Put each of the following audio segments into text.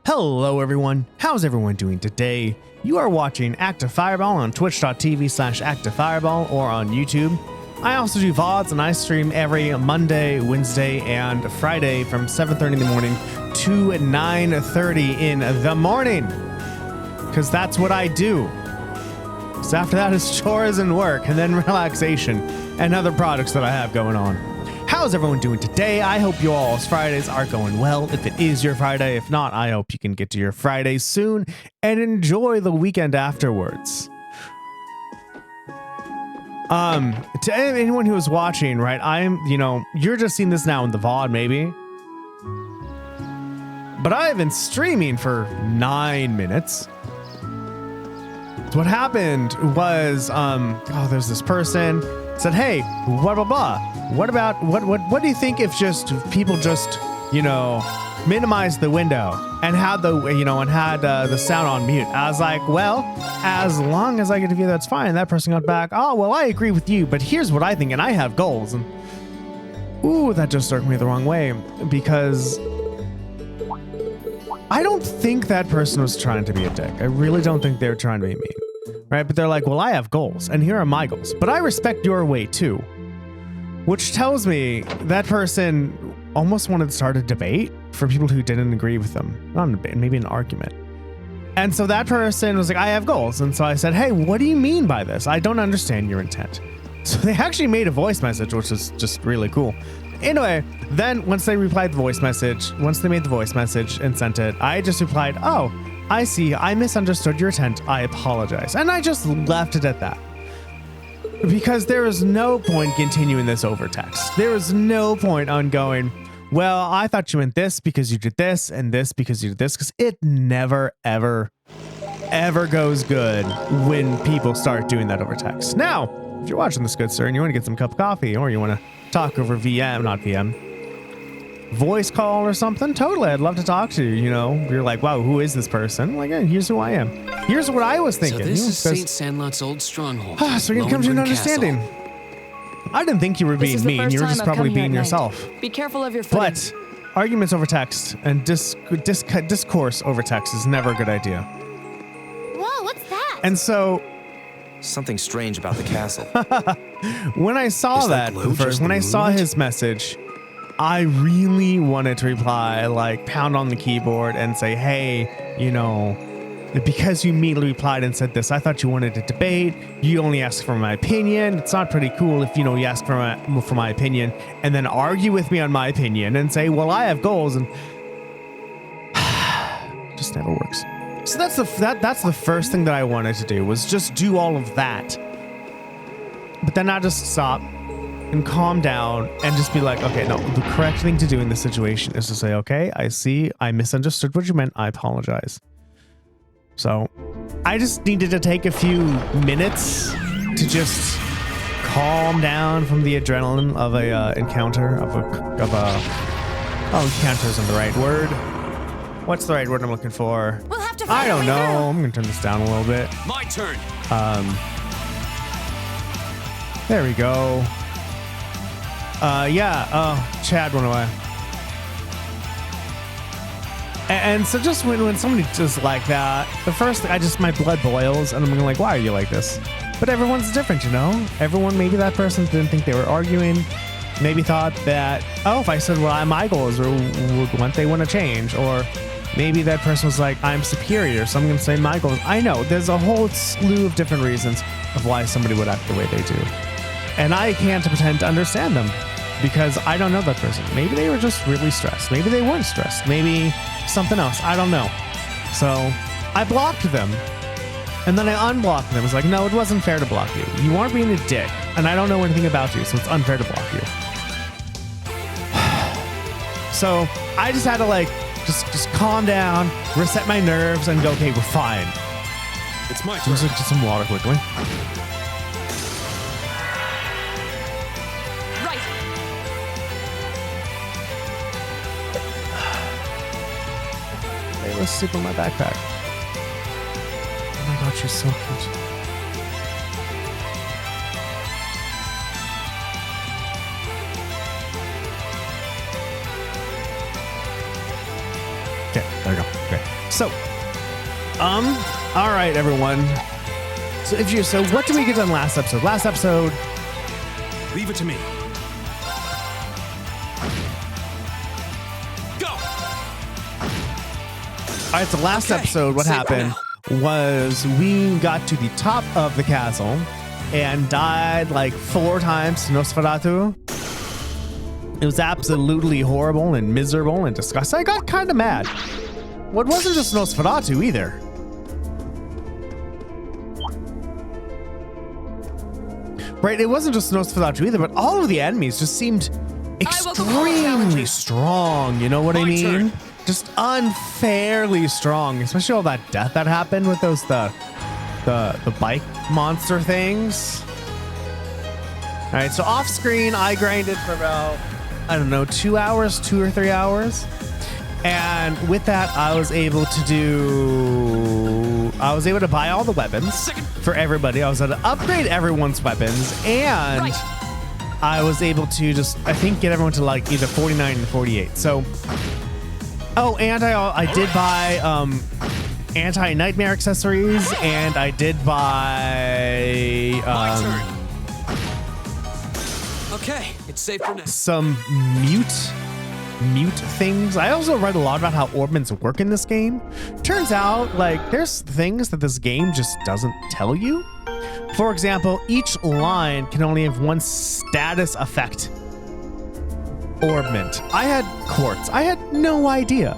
Hello everyone, how's everyone doing today? You are watching Active Fireball on twitch.tv/activefireball or on YouTube. I also do VODs and I stream every Monday, Wednesday, and Friday from 7:30 in the morning to 9:30 in the morning. Because that's what I do. So after that is chores and work, and then relaxation and other projects that I have going on. How's everyone doing today? I hope you all's Fridays are going well. If it is your Friday, if not, I hope you can get to your Friday soon and enjoy the weekend afterwards. To anyone who is watching, right, you're just seeing this now in the VOD maybe, but I've been streaming for 9 minutes. So what happened was, there's this person said, hey, blah, blah, blah. What do you think if just people just, minimize the window and had the sound on mute? I was like, well, as long as I get to view, that's fine. That person got back, oh, well, I agree with you, but here's what I think, and I have goals. And ooh, that just struck me the wrong way, because I don't think that person was trying to be a dick. I really don't think they were trying to be mean, right? But they're like, well, I have goals, and here are my goals, but I respect your way too. Which tells me that person almost wanted to start a debate for people who didn't agree with them. Not a debate, maybe an argument. And so that person was like, I have goals. And so I said, hey, what do you mean by this? I don't understand your intent. So they actually made a voice message, which is just really cool. Anyway, then once they made the voice message and sent it, I just replied, oh, I see. I misunderstood your intent. I apologize. And I just left it at that. Because there is no point continuing this over text. There is no point on going, well, I thought you meant this because you did this and this because you did this, because it never, ever, ever goes good when people start doing that over text. Now, if you're watching this, good sir, and you want to get some cup of coffee, or you want to talk over voice call or something, totally, I'd love to talk to you. You're like, wow, who is this person? I'm like, yeah, here's who I am. Here's what I was thinking. So this is Saint Sandlot's old stronghold. So you can come to an understanding. I didn't think you were being mean. You were just probably being yourself. Be careful of your footing. But arguments over text and discourse over text is never a good idea. Whoa, what's that? And so something strange about the castle. when I saw that first, when I saw his message, I really wanted to reply, like pound on the keyboard and say, hey, because you immediately replied and said this, I thought you wanted to debate. You only asked for my opinion. It's not pretty cool if, you ask for my opinion and then argue with me on my opinion and say, well, I have goals, and it just never works. So that's the first thing that I wanted to do, was just do all of that. But then I just stop and calm down and just be like, okay, no, the correct thing to do in this situation is to say, okay, I see, I misunderstood what you meant. I apologize. So I just needed to take a few minutes to just calm down from the adrenaline of a encounter encounter isn't the right word. What's the right word I'm looking for? We'll have to I don't know. I'm gonna turn this down a little bit. My turn. There we go. Chad went away. And so just when somebody just like that, the first thing, my blood boils and I'm like, why are you like this? But everyone's different, Everyone, maybe that person didn't think they were arguing. Maybe thought that, if I said, well, my goals are what they want to change. Or maybe that person was like, I'm superior, so I'm going to say my goals. I know there's a whole slew of different reasons of why somebody would act the way they do. And I can't pretend to understand them, because I don't know that person. Maybe they were just really stressed. Maybe they weren't stressed. Maybe something else. I don't know. So I blocked them. And then I unblocked them. I was like, no, it wasn't fair to block you. You aren't being a dick. And I don't know anything about you, so it's unfair to block you. So I just had to just calm down, reset my nerves, and go, okay, we're fine. It's my turn. Just some water quickly. Let's sleep on my backpack. Oh my god, she's so cute. Okay, there we go. Okay. So, all right, everyone. So what did we get done last episode? Last episode, Leave it to me. Go. all right, so last Okay, episode, what safe happened was we got to the top of the castle and died like 4 times to Nosferatu. It was absolutely horrible and miserable and disgusting. I got kind of mad. Well, it wasn't just Nosferatu either. Right, it wasn't just Nosferatu either, but all of the enemies just seemed extremely strong. You know what I mean? turn. Just unfairly strong, especially all that death that happened with those the bike monster things. All right, so off screen, I grinded for about, I don't know, 2 hours, 2 or 3 hours. And with that, I was able to buy all the weapons for everybody. I was able to upgrade everyone's weapons, and I was able to just, I think, get everyone to like either 49 and 48. So, oh, and I did buy anti-nightmare accessories, and I did buy My turn. Okay, it's safe for now. some mute things. I also read a lot about how orbments work in this game. Turns out, like, there's things that this game just doesn't tell you. For example, each line can only have one status effect orbment. I had quartz. I had no idea.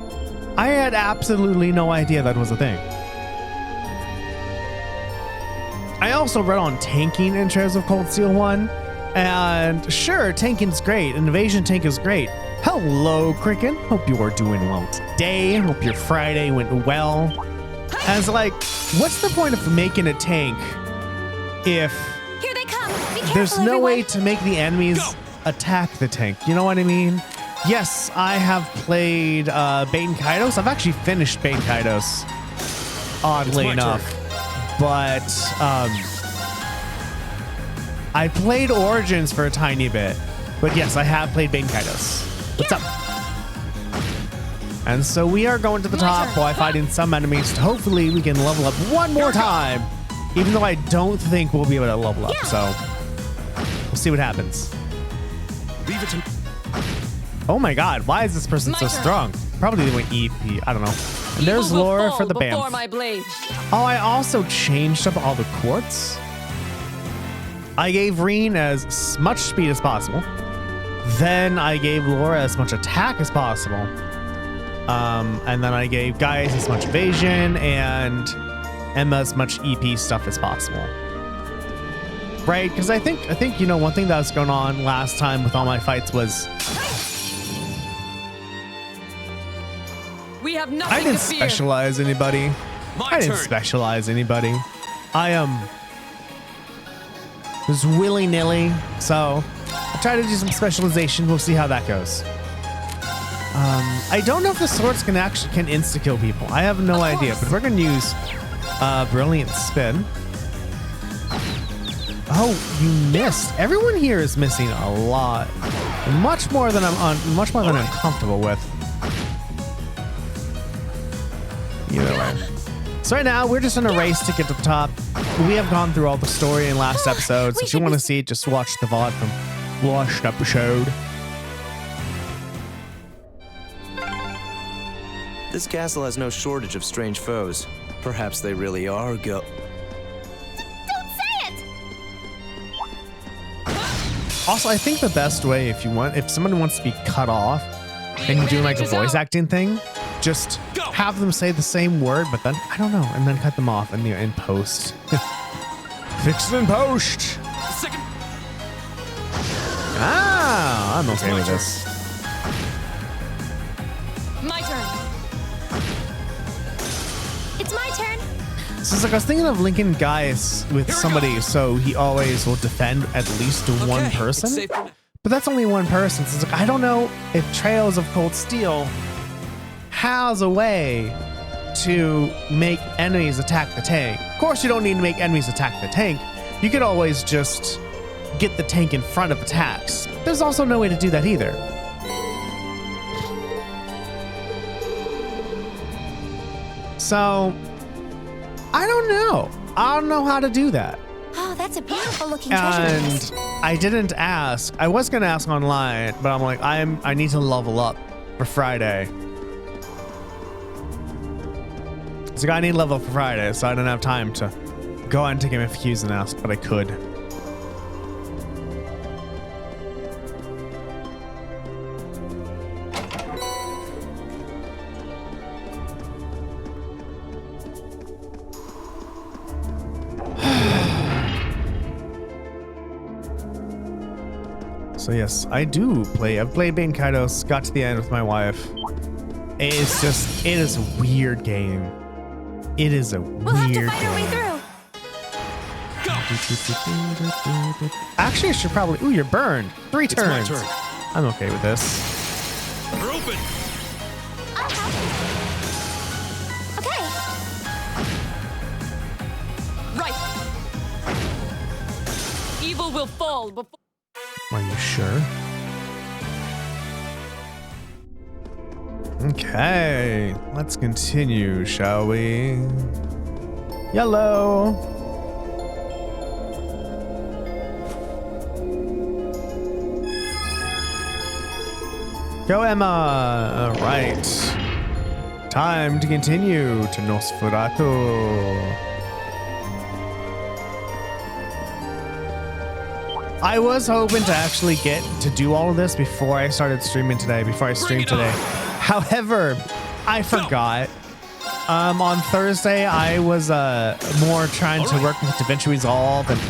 I had absolutely no idea that was a thing. I also read on tanking in Trails of Cold Steel 1, and sure, tanking's great. An invasion tank is great. Hello, Cricken. Hope you are doing well today. Hope your Friday went well. As like, what's the point of making a tank if Here they come. Be careful, there's no everyone. way to make the enemies attack the tank? You know what I mean? Yes, I have played Bane Kaidos. I've actually finished Bane Kaidos, oddly It's my enough. But I played Origins for a tiny bit. But yes, I have played Bane Kaidos. What's up? And so we are going to the top while fighting some enemies. Hopefully we can level up one more time, even though I don't think we'll be able to level up. So we'll see what happens. Leave it to me. Oh my God, why is this person so strong? Probably they went EP, I don't know. And there's Laura for the band. Oh, I also changed up all the quartz. I gave Reen as much speed as possible. Then I gave Laura as much attack as possible. And then I gave Guys as much evasion and Emma as much EP stuff as possible. Right? Because I think, you know, one thing that was going on last time with all my fights was we have nothing I didn't to fear. specialize anybody. I didn't turn. specialize anybody. I was willy-nilly, so I tried to do some specialization. We'll see how that goes. I don't know if the swords can insta-kill people. I have no idea, but we're gonna use Brilliant Spin. Oh, you missed. Everyone here is missing a lot, much more than I'm comfortable with. Either way. So right now we're just in a race to get to the top. We have gone through all the story in last episode, so if you want to see it, just watch the VOD from last episode. This castle has no shortage of strange foes. Perhaps they really are Don't say it! Also, I think the best way, if someone wants to be cut off and you're doing like a voice acting thing, just have them say the same word, but then, I don't know, and then cut them off in post. Fix it in post. Second. Ah, I'm okay with this. My turn. It's my turn. So it's like I was thinking of linking Gaius with somebody so he always will defend at least one Okay, person. it's safe for now. But that's only one person. So it's like, I don't know if Trails of Cold Steel has a way to make enemies attack the tank. Of course, you don't need to make enemies attack the tank. You could always just get the tank in front of attacks. There's also no way to do that either. So I don't know. I don't know how to do that. Oh, that's a beautiful looking treasure And chest. I didn't ask. I was gonna ask online, but I'm like, I need to level up for Friday. So I need to level up for Friday, so I didn't have time to go into Game FAQs and ask, but I could. So yes, I do play. I've played Bane Kaidos, got to the end with my wife. It is a weird game. It is a We'll have to weird fight our way game. through. Actually, I should probably. Ooh, you're burned. 3 It's my turns. turn. I'm okay with this. We're open. I'll help. Okay. Right. Evil will fall before. Are you sure? Okay, let's continue, shall we? Yellow. Go, Emma. All right. Time to continue to Nosferatu. I was hoping to actually get to do all of this before I started streaming today, before I streamed today. However, I forgot. On Thursday, I was more trying to work with DaVinci Resolve, and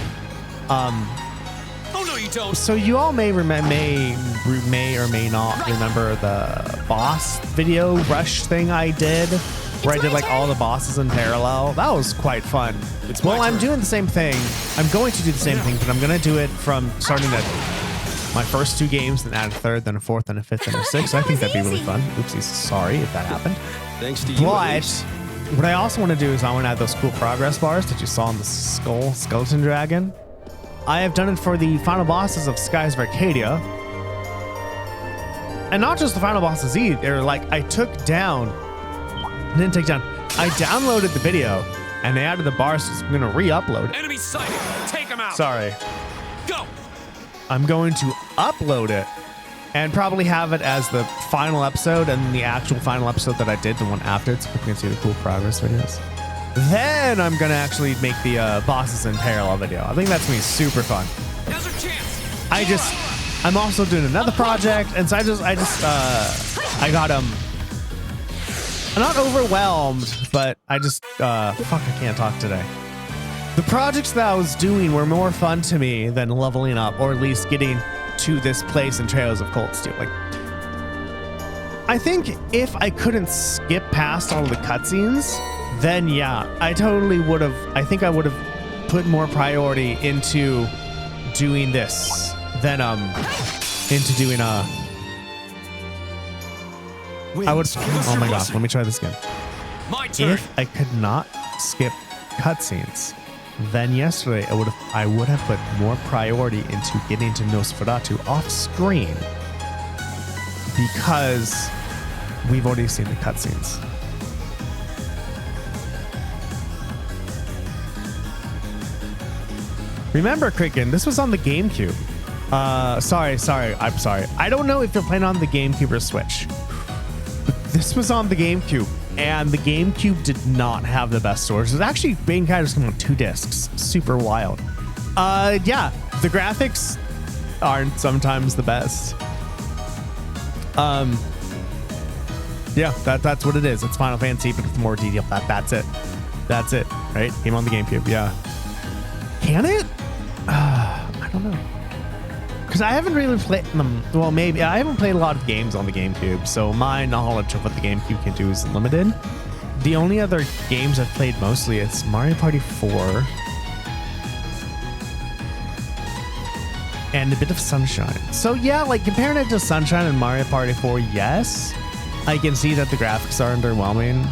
Oh no, you don't. so you all may or may not remember the boss video rush thing I did, where I did like all the bosses in parallel. That was quite fun. It's my Well, I'm turn. doing the same thing. I'm going to do the same thing, but I'm going to do it from starting at my first 2 games, then add a third, then a fourth, then a fifth, then a sixth. I think that'd be really fun. Oopsies, sorry if that happened. Thanks to you. at But least. what I also want to do is I want to add those cool progress bars that you saw on the skeleton dragon. I have done it for the final bosses of Skies of Arcadia. And not just the final bosses either. Like, I didn't take down. I downloaded the video and they added the bars, so I'm going to re-upload it. Enemy sighted. Take him out. Sorry. Go. I'm going to upload it and probably have it as the final episode and the actual final episode that I did, the one after it, so people can see the cool progress videos. Then I'm going to actually make the bosses in parallel video. I think that's going to be super fun. Now's our chance. I'm also doing another project, and so I got I'm not overwhelmed, but I can't talk today. The projects that I was doing were more fun to me than leveling up, or at least getting to this place in Trails of Cold Steel. Like, I think if I couldn't skip past all of the cutscenes, then yeah, I totally would have. I think I would have put more priority into doing this than into doing I would. Oh my god, let me try this again. My turn. If I could not skip cutscenes, then yesterday I would have put more priority into getting to Nosferatu off screen, because we've already seen the cutscenes. Remember, Kraken, this was on the GameCube. I'm sorry. I don't know if you're playing on the GameCube or Switch. But this was on the GameCube, and the GameCube did not have the best storage. It was actually Bane Kaidos coming on 2 discs. Super wild. Yeah, the graphics aren't sometimes the best. Yeah, that's what it is. It's Final Fantasy, but with more detail. That's it. That's it, right? Game on the GameCube, yeah. Can it? I don't know. Because I haven't really played them. Well, maybe. I haven't played a lot of games on the GameCube, so my knowledge of what the GameCube can do is limited. The only other games I've played mostly is Mario Party 4 and a bit of Sunshine. So yeah, like comparing it to Sunshine and Mario Party 4, yes, I can see that the graphics are underwhelming.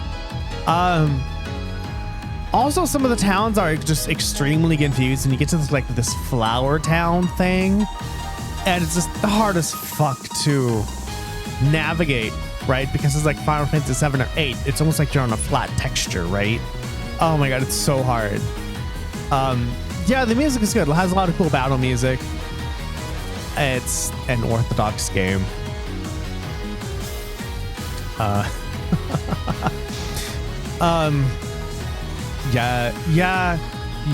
Also, some of the towns are just extremely confused, and you get to this flower town thing, and it's just hard as fuck to navigate right? Because it's like Final Fantasy 7 or 8. It's almost like you're on a flat texture, right? Oh my god, it's so hard. Yeah, the music is good. It has a lot of cool battle music. It's an orthodox game.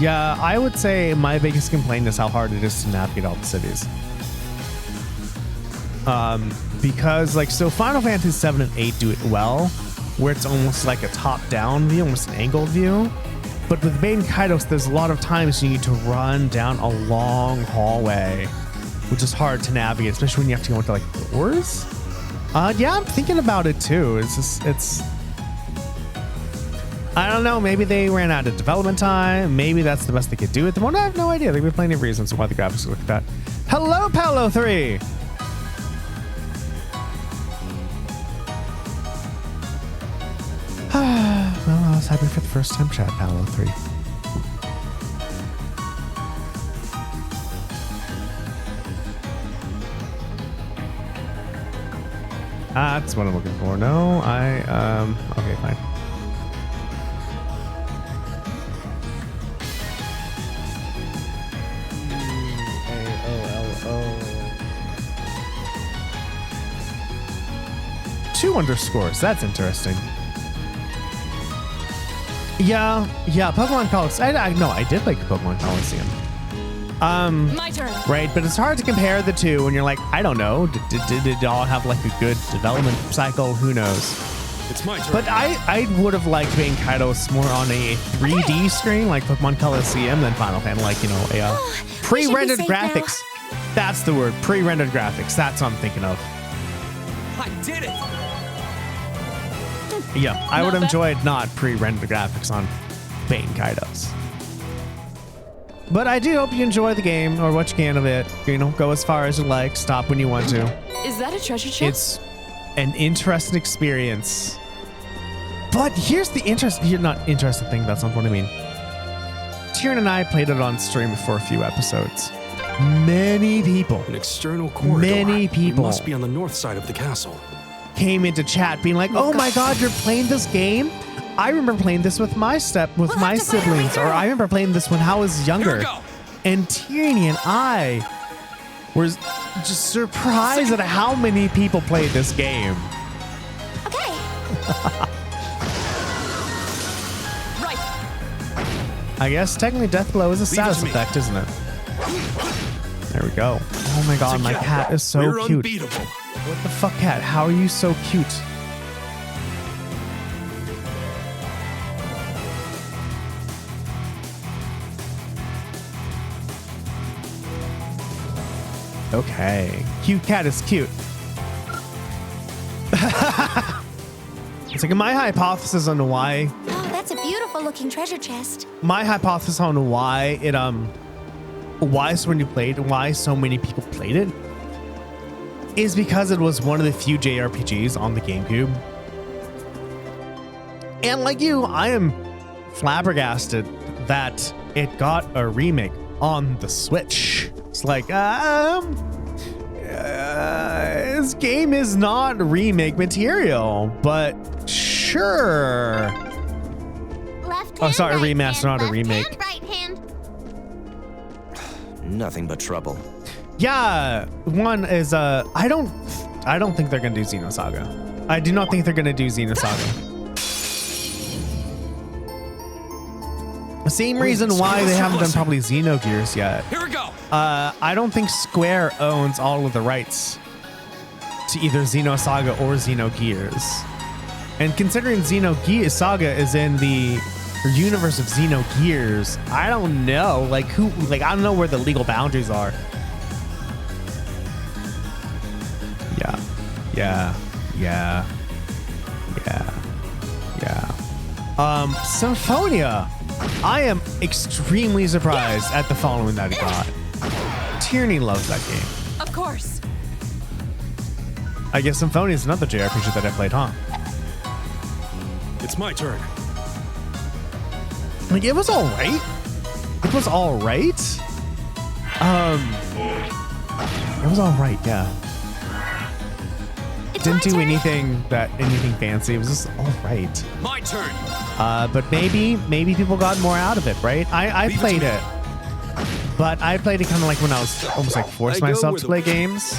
Yeah, I would say my biggest complaint is how hard it is to navigate all the cities. Because like, so Final Fantasy 7 and 8 do it well, where it's almost like a top-down view, almost an angled view. But with Maiden Kaitos, there's a lot of times you need to run down a long hallway, which is hard to navigate, especially when you have to go into like doors. Yeah, I'm thinking about it too. It's I don't know, maybe they ran out of development time. Maybe that's the best they could do at the moment. I have no idea. There could be plenty of reasons why the graphics look like that. Hello, Paolo 3. Well, I was happy for the first time chat, Paolo 3. That's what I'm looking for. No, okay, fine. Two underscores. That's interesting. Yeah, Pokemon Coliseum. I did like Pokemon Coliseum. My turn. Right, but it's hard to compare the two when you're like, I don't know, did it all have like a good development cycle? Who knows? It's my turn. But I would have liked being Kaitos more on a 3D screen like Pokemon Coliseum than Final Fantasy, like, you know, a pre-rendered graphics. That's the word, pre-rendered graphics. That's what I'm thinking of. I did it. Yeah, I would have enjoyed not pre-rendered graphics on Maiden Kaitos. But I do hope you enjoy the game or what you can of it. You know, go as far as you like, stop when you want to. Is that a treasure chest? It's an interesting experience. But here's the not interesting thing, that's not what I mean. Tyrion and I played it on stream for a few episodes. Many people. An external corridor. Many people. It must be on the north side of the castle. Came into chat being like, oh my god, you're playing this game? I remember playing this with my siblings, or I remember playing this when I was younger. And Tierney and I were just surprised at how many people played this game. Okay. Right. I guess technically Deathblow is a status effect, isn't it? There we go. Oh my god, my cat is so cute. Unbeatable. What the fuck, cat? How are you so cute? Okay. Cute cat is cute. It's like my hypothesis on why. Oh, that's a beautiful looking treasure chest. My hypothesis on why it why so many people played it is because it was one of the few JRPGs on the GameCube. And like you, I am flabbergasted that it got a remake on the Switch. It's like, this game is not remake material, but sure. Left hand, Oh, sorry, a right remaster, hand, not a left remake. Hand, right hand. Nothing but trouble. Yeah, one is I don't think they're gonna do Xenosaga. I do not think they're gonna do Xenosaga. The same reason why they haven't done probably Xenogears yet. Here we go. I don't think Square owns all of the rights to either Xenosaga or Xenogears. And considering Xenosaga is in the universe of Xenogears, I don't know, I don't know where the legal boundaries are. Yeah. Symphonia. I am extremely surprised at the following that it got. Tierney loves that game. Of course. I guess Symphonia is another JRPG that I played, huh? It's my turn. Like, it was alright. It was alright. It was alright, yeah. Didn't do turn. anything fancy. It was just all right. My turn. But maybe people got more out of it, right? I Leave it to played me. it, but I played it kind of like when I was almost like forced I go myself where to the- play games.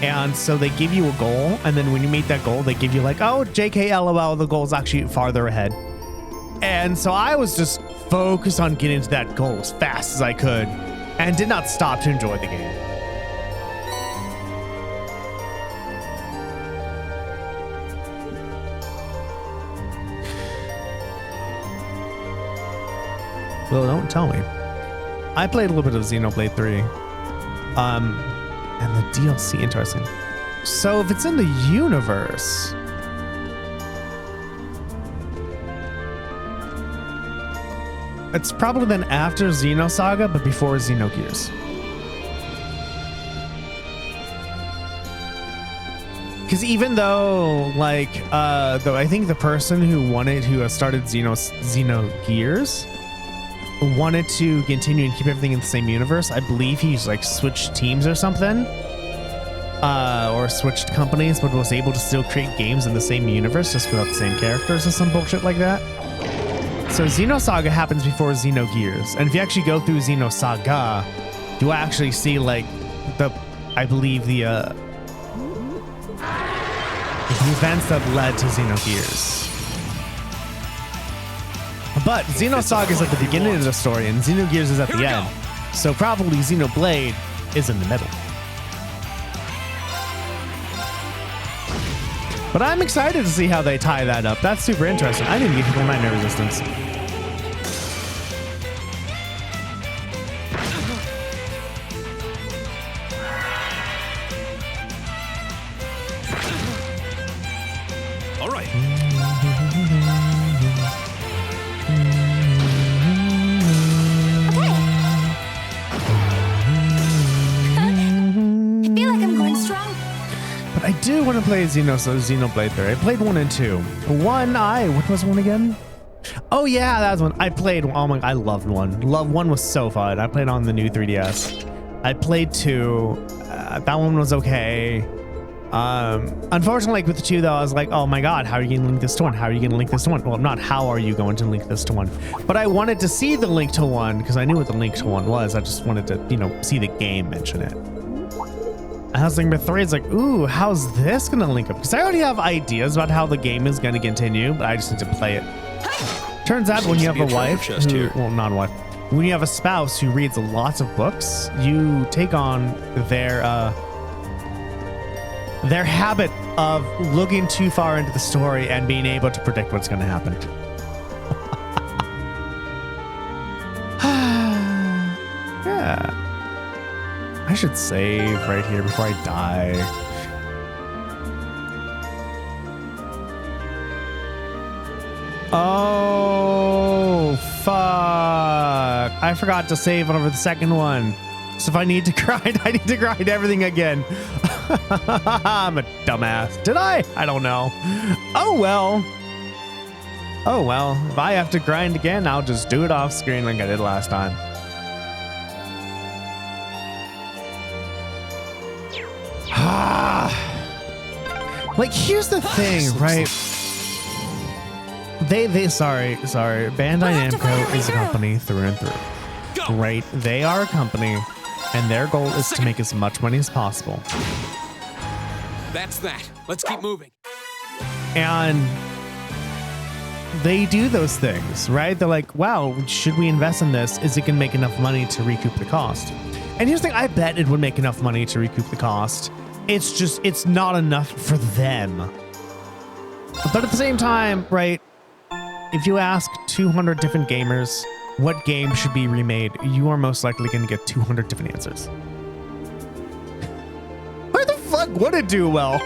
And so they give you a goal, and then when you meet that goal, they give you like, oh, JK LOL, the goal's actually farther ahead. And so I was just focused on getting to that goal as fast as I could, and did not stop to enjoy the game. Well, don't tell me. I played a little bit of Xenoblade 3. And the DLC, interesting. So if it's in the universe, it's probably then after Xenosaga, but before Xenogears. Because even though, like, though I think the person who started Xenogears wanted to continue and keep everything in the same universe. I believe he's like switched teams or something, or switched companies, but was able to still create games in the same universe just without the same characters or some bullshit like that. So Xenosaga happens before Xenogears, and if you actually go through Xenosaga, you actually see like the events that led to Xenogears. But Xenosaga is at the beginning of the story, and Xenogears is at the end. So probably Xenoblade is in the middle. But I'm excited to see how they tie that up. That's super interesting. I didn't give people nightmare resistance. All right. I feel like I'm going strong. But I do want to play Xenoblade 3. I played 1 and 2. What was 1 again? Oh yeah, that was one. I played, oh my, I loved 1. 1 was so fun. I played on the new 3DS. I played 2. That one was okay. Unfortunately, like with 2 though, I was like, oh my god, how are you going to link this to 1? How are you going to link this to 1? Well, not how are you going to link this to 1, but I wanted to see the link to 1 because I knew what the link to 1 was. I just wanted to, see the game mention it. And I was thinking about 3, it's like, ooh, how's this going to link up? Because I already have ideas about how the game is going to continue, but I just need to play it. Turns out when you have a wife, well, not a wife, when you have a spouse who reads lots of books, you take on their habit of looking too far into the story and being able to predict what's going to happen. Yeah. I should save right here before I die. Oh, fuck. I forgot to save over the second one. So if I need to grind, I need to grind everything again. I'm a dumbass. Did I? I don't know. Oh, well. Oh, well. If I have to grind again, I'll just do it off screen like I did last time. Like, here's the thing, right? Sorry. Bandai Namco is a company through and through. Right? They are a company, and their goal is to make as much money as possible. That's that. Let's keep moving. And they do those things, right? They're like, wow, should we invest in this? Is it going to make enough money to recoup the cost? And here's the thing, I bet it would make enough money to recoup the cost. It's just, it's not enough for them. But at the same time, right, if you ask 200 different gamers what game should be remade, you are most likely going to get 200 different answers. Why the fuck would it do well?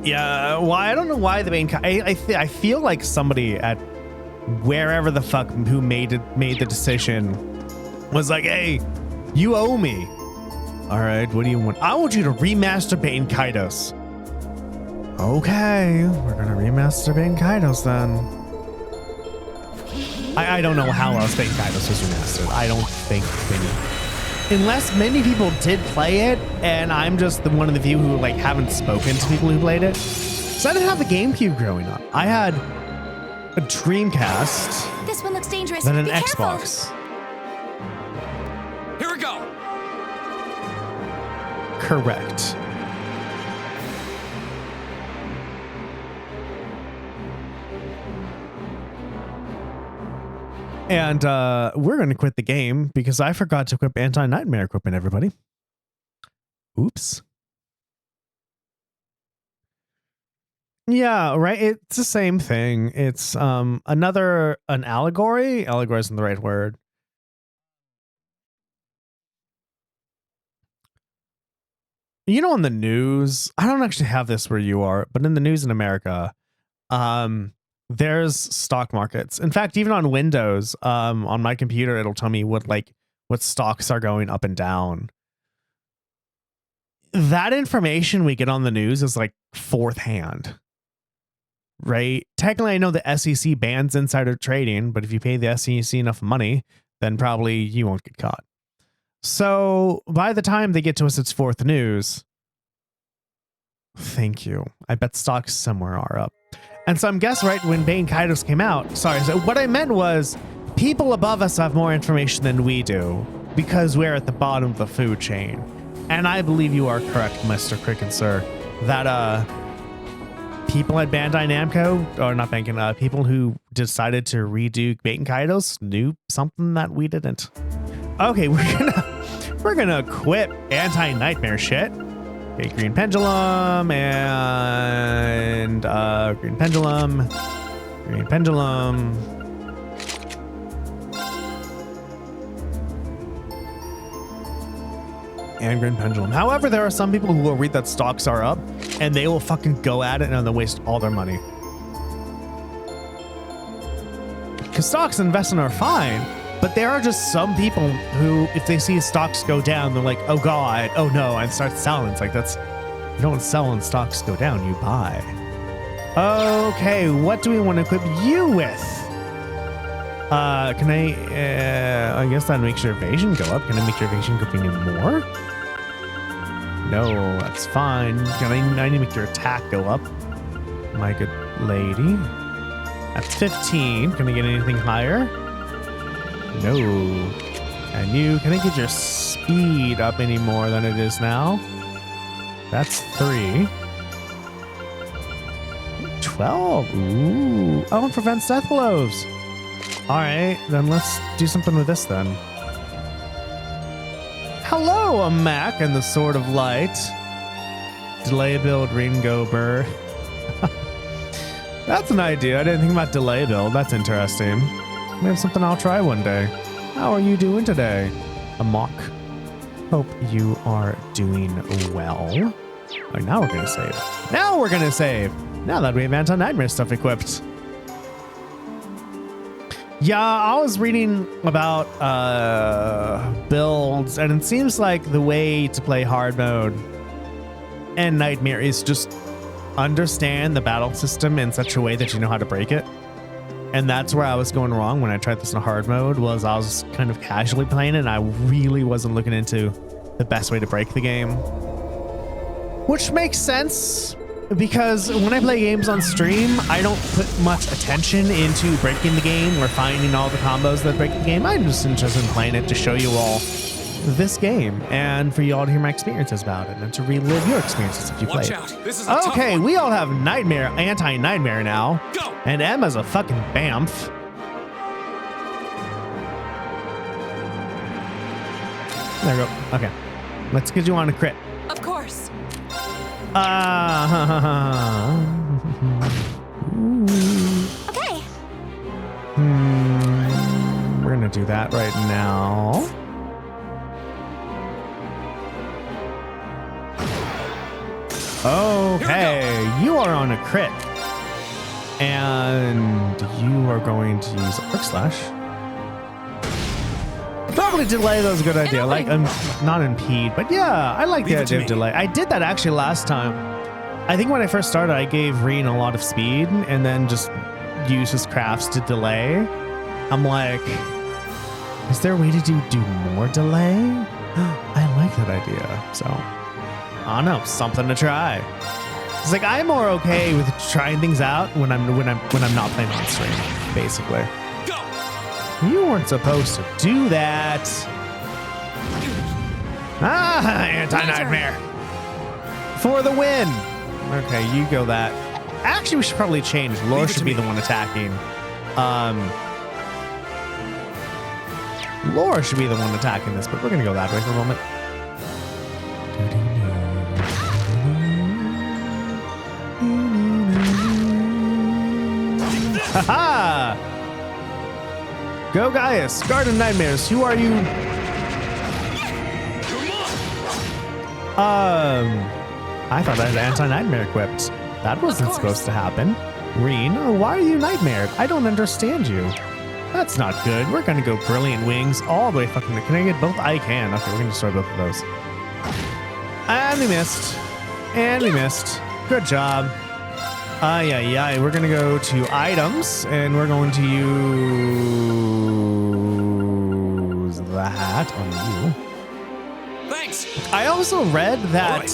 Yeah, well, I don't know why the main. I feel like somebody at wherever the fuck who made the decision was like, "Hey, you owe me. All right, what do you want? I want you to remaster Bane Kaidos. Okay, we're gonna remaster Bane Kaidos then. I don't know how else Bane Kaidos was remastered. I don't think many. Unless many people did play it, and I'm just one of the few who like haven't spoken to people who played it. So I didn't have the GameCube growing up. I had a Dreamcast, This one looks dangerous. then an Be careful. Xbox. Here we go. Correct. And we're going to quit the game because I forgot to equip anti-nightmare equipment, everybody. Oops. Yeah, right. It's the same thing. It's an allegory. Allegory isn't the right word. You know, on the news, I don't actually have this where you are, but in the news in America, there's stock markets. In fact, even on Windows, on my computer, it'll tell me what stocks are going up and down. That information we get on the news is like fourth hand, right? Technically, I know the SEC bans insider trading, but if you pay the SEC enough money, then probably you won't get caught. So by the time they get to us, it's fourth news. Thank you. I bet stocks somewhere are up. And so I'm guessing right when Bane Kaidos came out, sorry, so what I meant was people above us have more information than we do because we're at the bottom of the food chain. And I believe you are correct, Mr. Cricket, sir, that people at Bandai Namco, or not Bandai, people who decided to redo Bane Kaidos knew something that we didn't. Okay, we're gonna equip anti-nightmare shit. Okay, green pendulum and green pendulum, and green pendulum. However, there are some people who will read that stocks are up and they will fucking go at it and they'll waste all their money. Because stocks and investing are fine. But there are just some people who, if they see stocks go down, they're like, oh God, oh no, and start selling. It's like, you don't sell when stocks go down, you buy. Okay, what do we want to equip you with? Can I guess that makes your evasion go up. Can I make your evasion go up any more? No, that's fine. I need to make your attack go up, my good lady. That's 15. Can I get anything higher? No. And you, can I get your speed up any more than it is now? That's 3. 12. Ooh. Oh, and prevents death blows. All right, then let's do something with this then. Hello, a Mac and the Sword of Light. Delay build, Ringo Burr. That's an idea. I didn't think about delay build. That's interesting. Maybe something I'll try one day. How are you doing today? A mock. Hope you are doing well. Oh, now we're going to save. Now we're going to save. Now that we have anti-nightmare stuff equipped. Yeah, I was reading about builds, and it seems like the way to play hard mode and nightmare is just understand the battle system in such a way that you know how to break it. And that's where I was going wrong when I tried this in hard mode, was I was kind of casually playing it and I really wasn't looking into the best way to break the game. Which makes sense, because when I play games on stream, I don't put much attention into breaking the game or finding all the combos that break the game. I'm just interested in playing it to show you all this game and for you all to hear my experiences about it and to relive your experiences if you play Watch it. out. This is a tough Okay, one. we all have nightmare, anti-nightmare now. Go. And Emma's a fucking bamf. There we go. Okay. Let's get you on a crit. Of course. Okay. We're gonna do that right now. Okay, you are on a crit. And you are going to use Arc Slash. Probably delay though is a good idea. Like, not impede, but yeah, I like the Leave it to idea of me. delay. I did that actually last time. I think when I first started, I gave Reen a lot of speed and then just used his crafts to delay. I'm like, is there a way to do more delay? I like that idea. So, I don't know, something to try. It's like I'm more okay with trying things out when I'm not playing on stream, basically. Go! You weren't supposed to do that. Ah, anti-nightmare. For the win. Okay, you go that. Actually, we should probably change. Laura Leave it should to be me. the one attacking. Laura should be the one attacking this, but we're going to go that way for a moment. Haha! Go Gaius, Garden Nightmares. Who are you? I thought I had anti-nightmare equipped. That wasn't supposed to happen. Reen, why are you nightmared? I don't understand you. That's not good. We're gonna go Brilliant Wings all the way fucking. Can I get both? I can. Okay, we're gonna destroy both of those. And we missed. And we missed. Good job. Yeah. We're gonna go to items and we're going to use that on you. Thanks! I also read that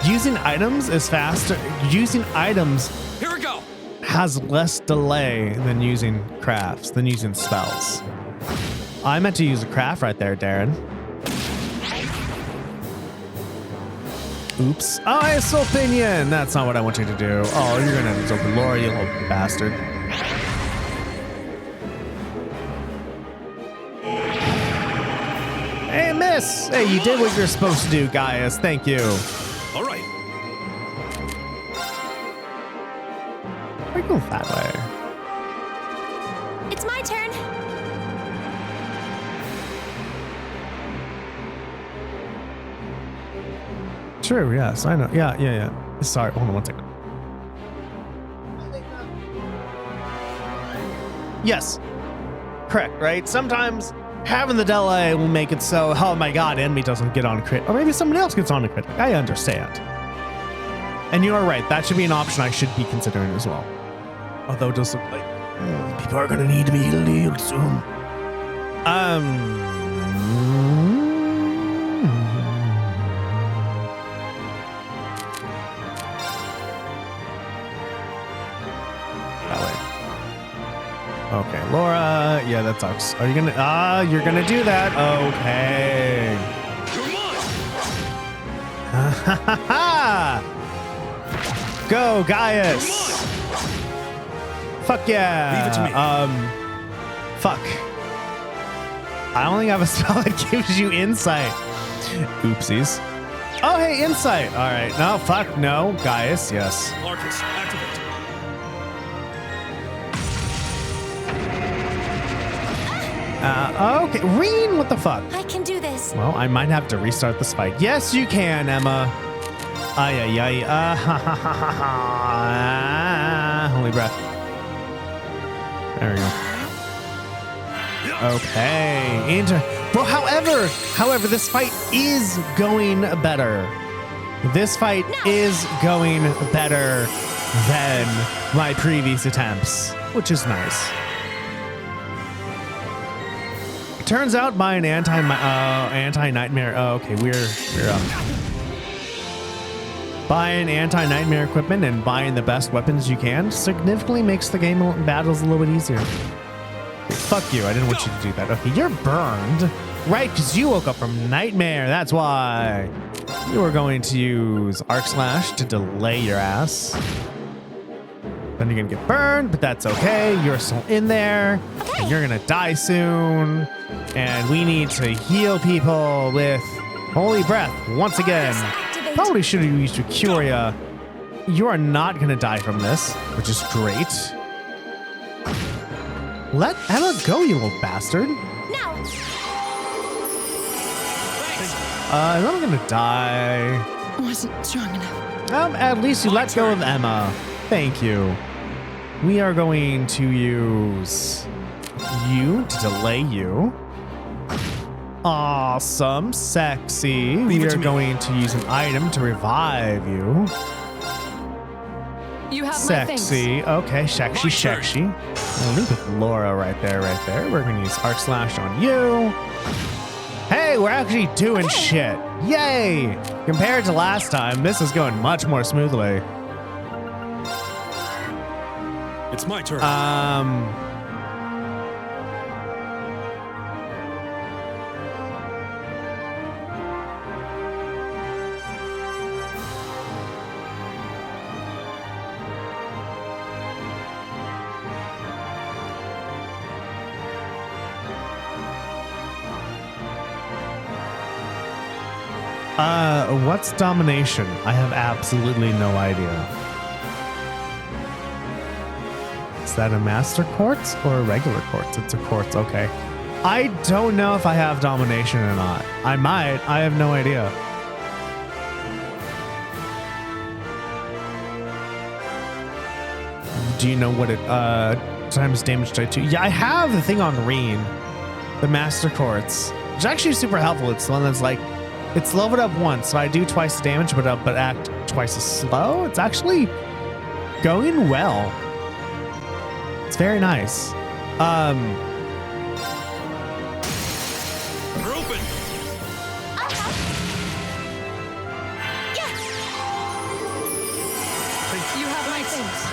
using items is faster. Using items Here we go! has less delay than using crafts, than using spells. I meant to use a craft right there, Darren. Oops. Oh, I have soul pinion. That's not what I want you to do. Oh, you're gonna have to Laura, you little bastard. Hey, miss. Hey, you did what you're supposed to do, Gaius. Thank you. All right. I go that way. It's my turn. True, yes, I know. Yeah. Sorry, hold on one second. Yes. Correct, right? Sometimes having the delay will make it so, oh my god, enemy doesn't get on crit. Or maybe somebody else gets on a crit. I understand. And you are right, that should be an option I should be considering as well. Although it does look like people are gonna need to be healed soon. That way. Okay, Laura. Yeah, that sucks. Are you gonna? You're gonna do that. Okay. Go, Gaius. Fuck yeah. Leave it to me. Fuck. I only have a spell that gives you insight. Oopsies. Oh, hey, insight. All right. No, fuck no. Gaius, yes. Arcus, activate. Okay. Reen, what the fuck? I can do this. Well, I might have to restart this fight. Yes, you can, Emma. Ay. Holy breath. There we go. Okay. Well, however, this fight is going better. This fight is going better than my previous attempts, which is nice. Turns out buying anti-nightmare. Oh, okay, we're buying anti-nightmare equipment and buying the best weapons you can significantly makes the game battles a little bit easier. Fuck you! I didn't want you to do that. Okay, you're burned, right? Because you woke up from nightmare. That's why. You were going to use Arc Slash to delay your ass. Then you're gonna get burned, but that's okay. You're still in there. And you're gonna die soon. And we need to heal people with Holy Breath once again. Probably should have used Curia. You are not gonna die from this, which is great. Let Emma go, you little bastard. Now. I'm not gonna die. Wasn't strong enough. At least you let go of Emma. Thank you. We are going to use you to delay you. Awesome. Sexy. We are going to use an item to revive you. You have my things. Sexy. Okay, sexy, sexy. I'll leave with Laura right there, right there. We're gonna use Arc Slash on you. Hey, we're actually doing shit. Yay! Compared to last time, this is going much more smoothly. It's my turn. What's domination? I have absolutely no idea. Is that a master quartz or a regular quartz? It's a quartz, okay. I don't know if I have domination or not. I might. I have no idea. Do you know what it times damage by 2? Yeah, I have the thing on Reen, the master quartz. It's actually super helpful. It's the one that's like, it's leveled up once, so I do twice the damage, but act twice as slow. It's actually going well. It's very nice. We're open. You have my things.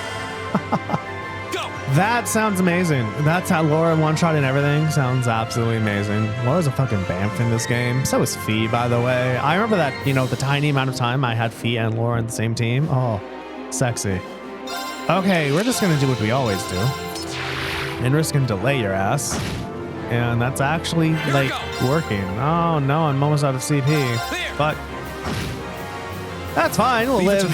Go. That sounds amazing. That's how Laura one-shot and everything sounds absolutely amazing. Laura's a fucking bamf in this game. So is Fee, by the way. I remember that, you know, the tiny amount of time I had Fee and Laura in the same team. Oh, sexy. Okay, we're just gonna do what we always do. And we're just gonna delay your ass. And that's actually, like, working. Oh no, I'm almost out of CP. But that's fine, we'll live.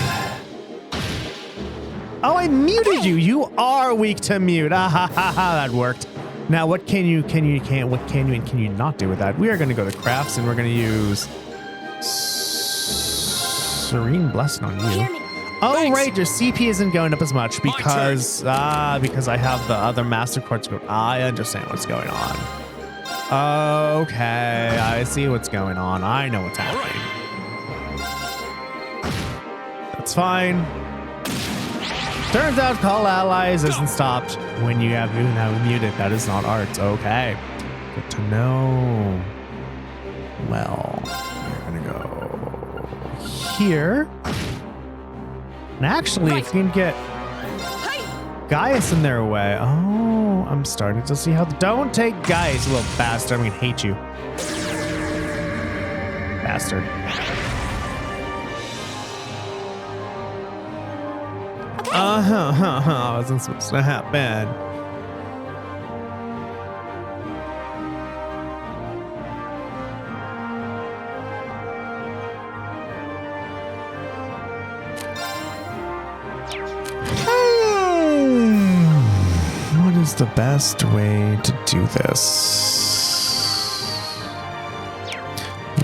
Oh, I muted you. You are weak to mute. Ah, ha, ha, ha. That worked. Now, what can you not do with that? We are going to go to crafts and we're going to use Serene Blessing on you. Oh, Thanks. right. Your CP isn't going up as much because I have the other master quartz. I understand what's going on. Okay, I see what's going on. I know what's happening. That's fine. Turns out call allies isn't stopped when you have muted. That is not art. Okay. Good to know. Well, we're gonna go here. And actually, if you can get Gaius in their way. Oh, I'm starting to see how. Don't take Gaius, you little bastard. I'm gonna hate you. Bastard. Wasn't supposed to happen. What is the best way to do this?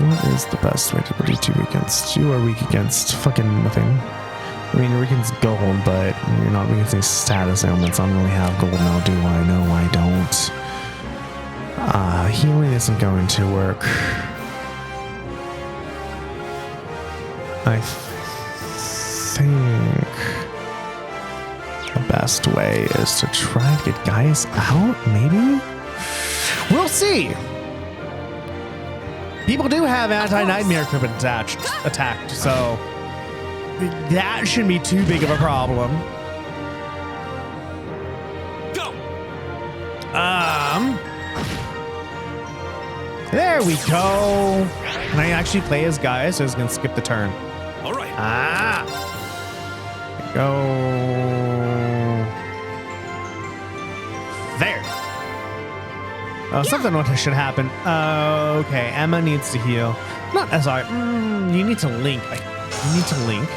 What is the best way to put you against? You are weak against fucking nothing. I mean, you're weak against gold, but you're not weak against any status ailments. I don't really have gold now, do I? No, I don't. Healing isn't going to work. I think the best way is to try to get Gaius out, maybe? We'll see! People do have anti-nightmare equipment attacked, so that shouldn't be too big of a problem. Go. There we go. Can I actually play as Gaius, so I was gonna skip the turn? All right. Go. There. Oh, something should happen. Okay, Emma needs to heal. Not sorry. You need to link. You need to link.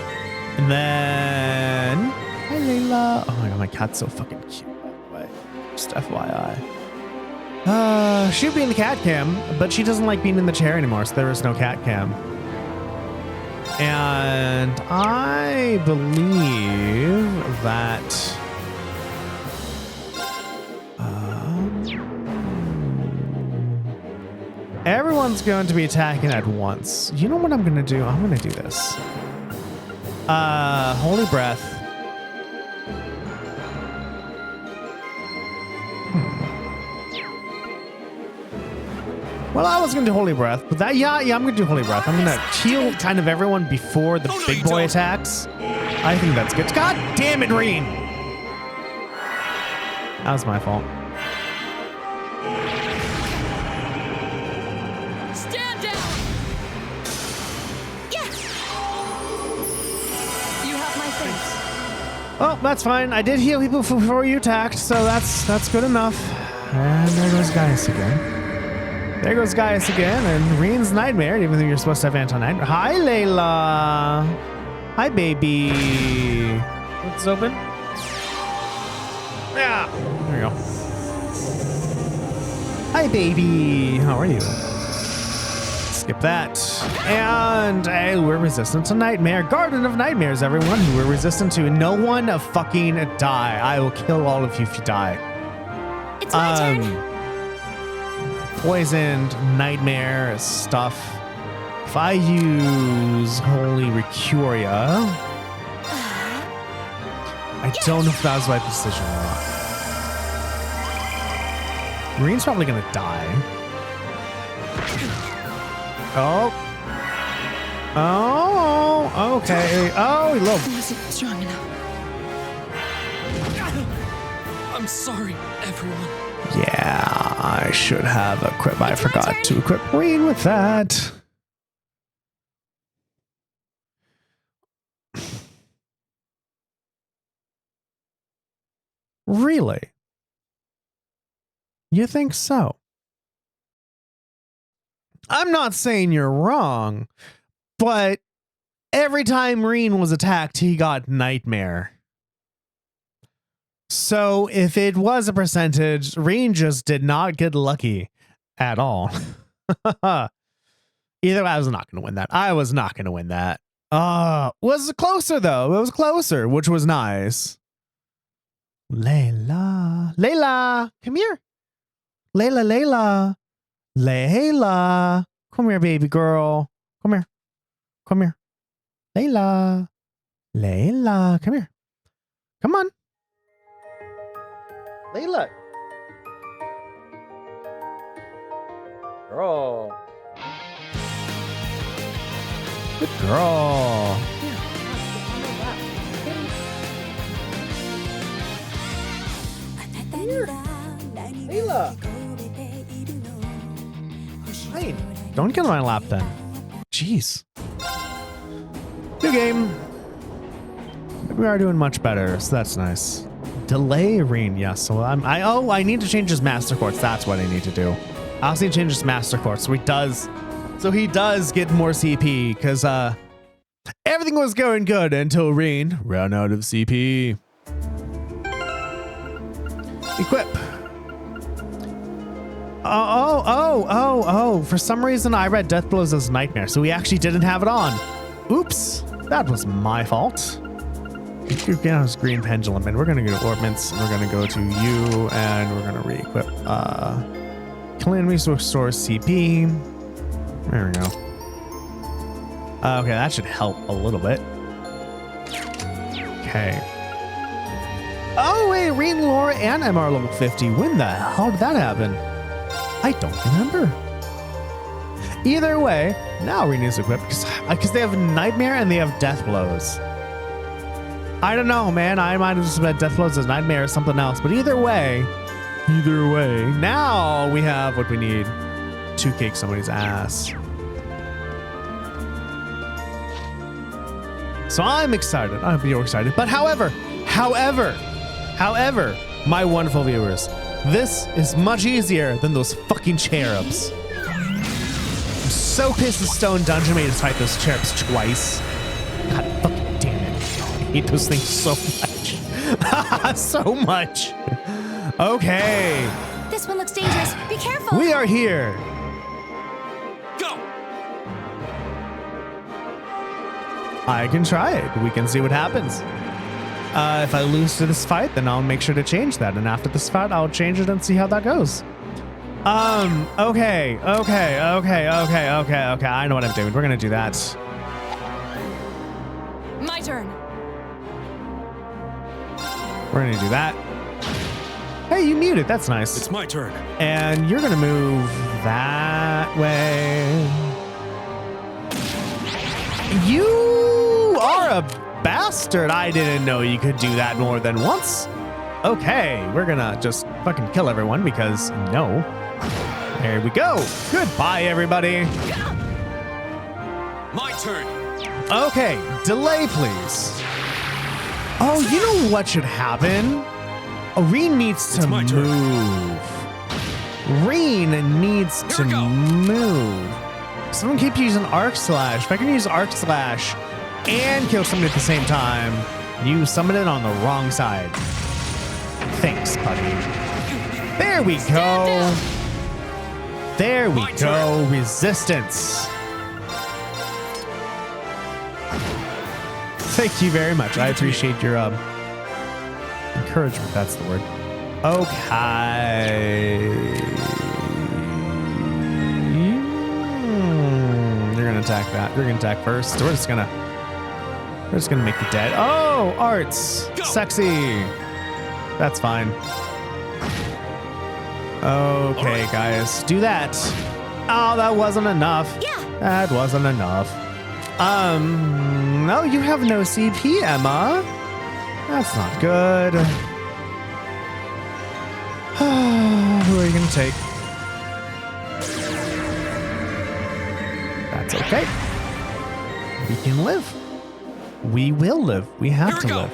And then, hi Layla. Oh my god, my cat's so fucking cute, by the way. Just FYI. She'd be in the cat cam, but she doesn't like being in the chair anymore, so there is no cat cam. And I believe that Everyone's going to be attacking at once. You know what I'm going to do? I'm going to do this. Holy breath. Well, I was going to do holy breath, but that, yeah, I'm going to do holy breath. I'm going to heal kind of everyone before the big boy attacks. I think that's good. God damn it, Reen. That was my fault. Stand down. Yes. You have my thanks. Well, that's fine. I did heal people before you attacked, so that's good enough. And there goes Gaius again. There goes Gaius again, and Reen's Nightmare, even though you're supposed to have anti-nightmare. Hi, Layla. Hi, baby. What's open? Yeah. There you go. Hi, baby. How are you? Skip that. And hey, we're resistant to Nightmare. Garden of Nightmares, everyone. Who we're resistant to. No one fucking die. I will kill all of you if you die. It's my turn. Poisoned, nightmare stuff. If I use Holy Recuria, I don't know if that was the right decision or not. Reen's probably gonna die. Oh. Oh, okay. Oh, he loved. I wasn't strong enough. I'm sorry, everyone. Yeah, I should have equipped. I forgot to equip Reen with that. Really? You think so? I'm not saying you're wrong, but every time Reen was attacked, he got Nightmare. So if it was a percentage, Reen just did not get lucky at all. Either way, I was not going to win that. I was not going to win that. Was closer though. It was closer, which was nice. Layla. Layla, come here. Layla, Layla. Layla. Come here, baby girl. Come here. Come here. Layla. Layla, come here. Come on. Layla. Girl. Good girl. Layla. Hey, don't get on my lap then. Jeez. New game. We are doing much better, so that's nice. Delay Reen, yes. So I need to change his master course. That's what I need to do. I also need to change his master course. So he does get more CP because everything was going good until Reen ran out of CP. Equip. Oh. For some reason I read Death Blows as Nightmare, so we actually didn't have it on. Oops. That was my fault. You're getting this green pendulum, and we're gonna go to Orbments, and we're gonna go to you, and we're gonna re-equip kill enemies to restore CP. There we go. Okay, that should help a little bit. Okay. Oh wait, Reen, Laura, and MR level 50. When the hell did that happen? I don't remember. Either way, now Reen is equipped because they have Nightmare and they have Death Blows. I don't know, man. I might have just meant Death Blows as Nightmare or something else. But either way, now we have what we need to kick somebody's ass. So I'm excited. I hope you're excited. But however, my wonderful viewers, this is much easier than those fucking cherubs. I'm so pissed the Stone Dungeon made us fight those cherubs twice. God fucking damn it. I hate those things so much. So much. Okay. This one looks dangerous. Be careful. We are here. Go! I can try it. We can see what happens. If I lose to this fight, then I'll make sure to change that. And after this fight, I'll change it and see how that goes. Okay. I know what I'm doing. We're gonna do that. My turn. We're gonna do that. Hey, you muted. That's nice. It's my turn. And you're gonna move that way. You are a bastard. I didn't know you could do that more than once. Okay, we're gonna just fucking kill everyone because no. There we go. Goodbye, everybody. My turn. Okay, delay, please. Oh, you know what should happen? Reen needs to my turn. move. Reen needs to we go. move. Someone keep using Arc Slash. If I can use Arc Slash and kill somebody at the same time, you summon it on the wrong side. Thanks, buddy. There we go. There we My go. turn. Resistance. Thank you very much. I appreciate your encouragement. That's the word. Okay. You're gonna attack that. You're gonna attack first. We're just gonna make you dead. Oh, arts. Go. Sexy. That's fine. Okay, guys. Do that. Oh, that wasn't enough. Yeah. That wasn't enough. No, you have no CP, Emma. That's not good. Who are you gonna take? That's okay. We can live. We will live. We have Here we to go. live.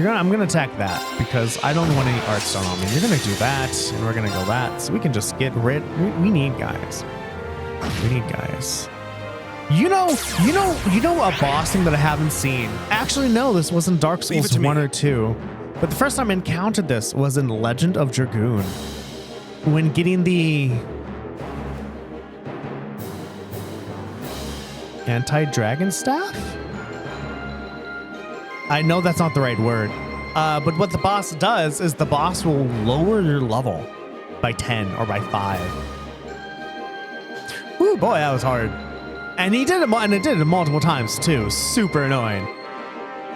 I'm gonna attack that because I don't want any art stone on me. You're gonna do that, and we're gonna go that. So we can just get rid. We need guys. We need guys. You know a boss thing that I haven't seen. Actually, no, this wasn't Dark Leave it Souls to 1 me. or 2. But the first time I encountered this was in Legend of Dragoon. When getting the anti-dragon staff? I know that's not the right word. But what the boss does is the boss will lower your level by 10 or by 5. Ooh, boy, that was hard. And he did it, and it did it multiple times too. Super annoying.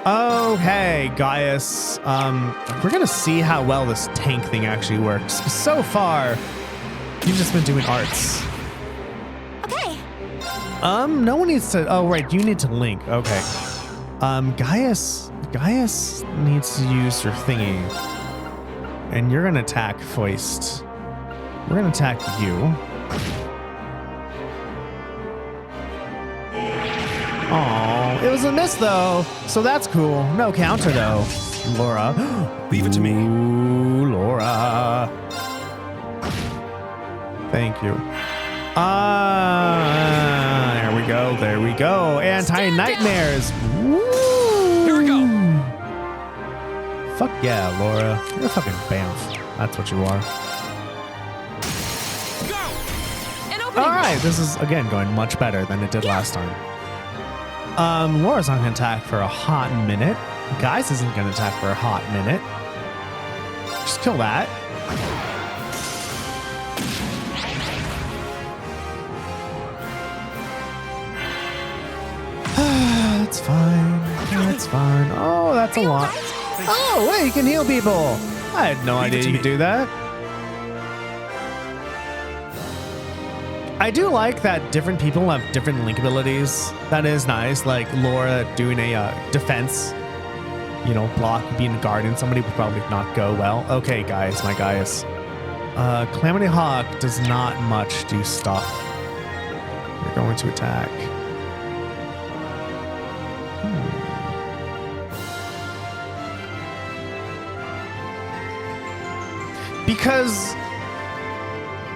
Okay, Gaius. We're gonna see how well this tank thing actually works. So far, you've just been doing arts. Okay. No one needs to. Oh, right, you need to link. Okay. Gaius needs to use your thingy, and you're gonna attack Foist. We're gonna attack you. Oh, it was a miss though, so that's cool. No counter though. Laura. Leave it to me. Ooh, Laura. Thank you. There we go. There we go. Anti-nightmares. Woo! Here we go. Fuck yeah, Laura. You're a fucking bamf. That's what you are. Go. An opening. All right, this is again going much better than it did last time. Laura's not gonna attack for a hot minute. Guys isn't gonna attack for a hot minute. Just kill that. That's fine. That's fine. Oh, that's a lot. Oh, wait, you can heal people. I had no idea you could do that. I do like that different people have different link abilities. That is nice. Like Laura doing a defense, you know, block, being a guardian. Somebody would probably not go well. Okay, guys, my guys. Calamity Hawk does not much do stuff. We're going to attack. Because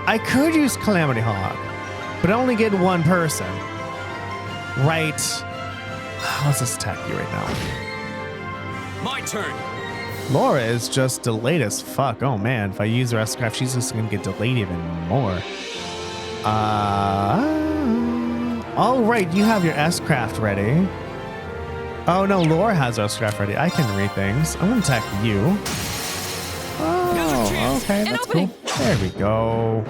I could use Calamity Hawk, but I only get one person. Right. Let's just attack you right now. My turn. Laura is just delayed as fuck. Oh man, if I use her S-Craft, she's just gonna get delayed even more. Oh right, you have your S-Craft ready. Oh no, Laura has her S-Craft ready. I can read things. I'm gonna attack you. Oh, okay, An that's opening. cool. There we go.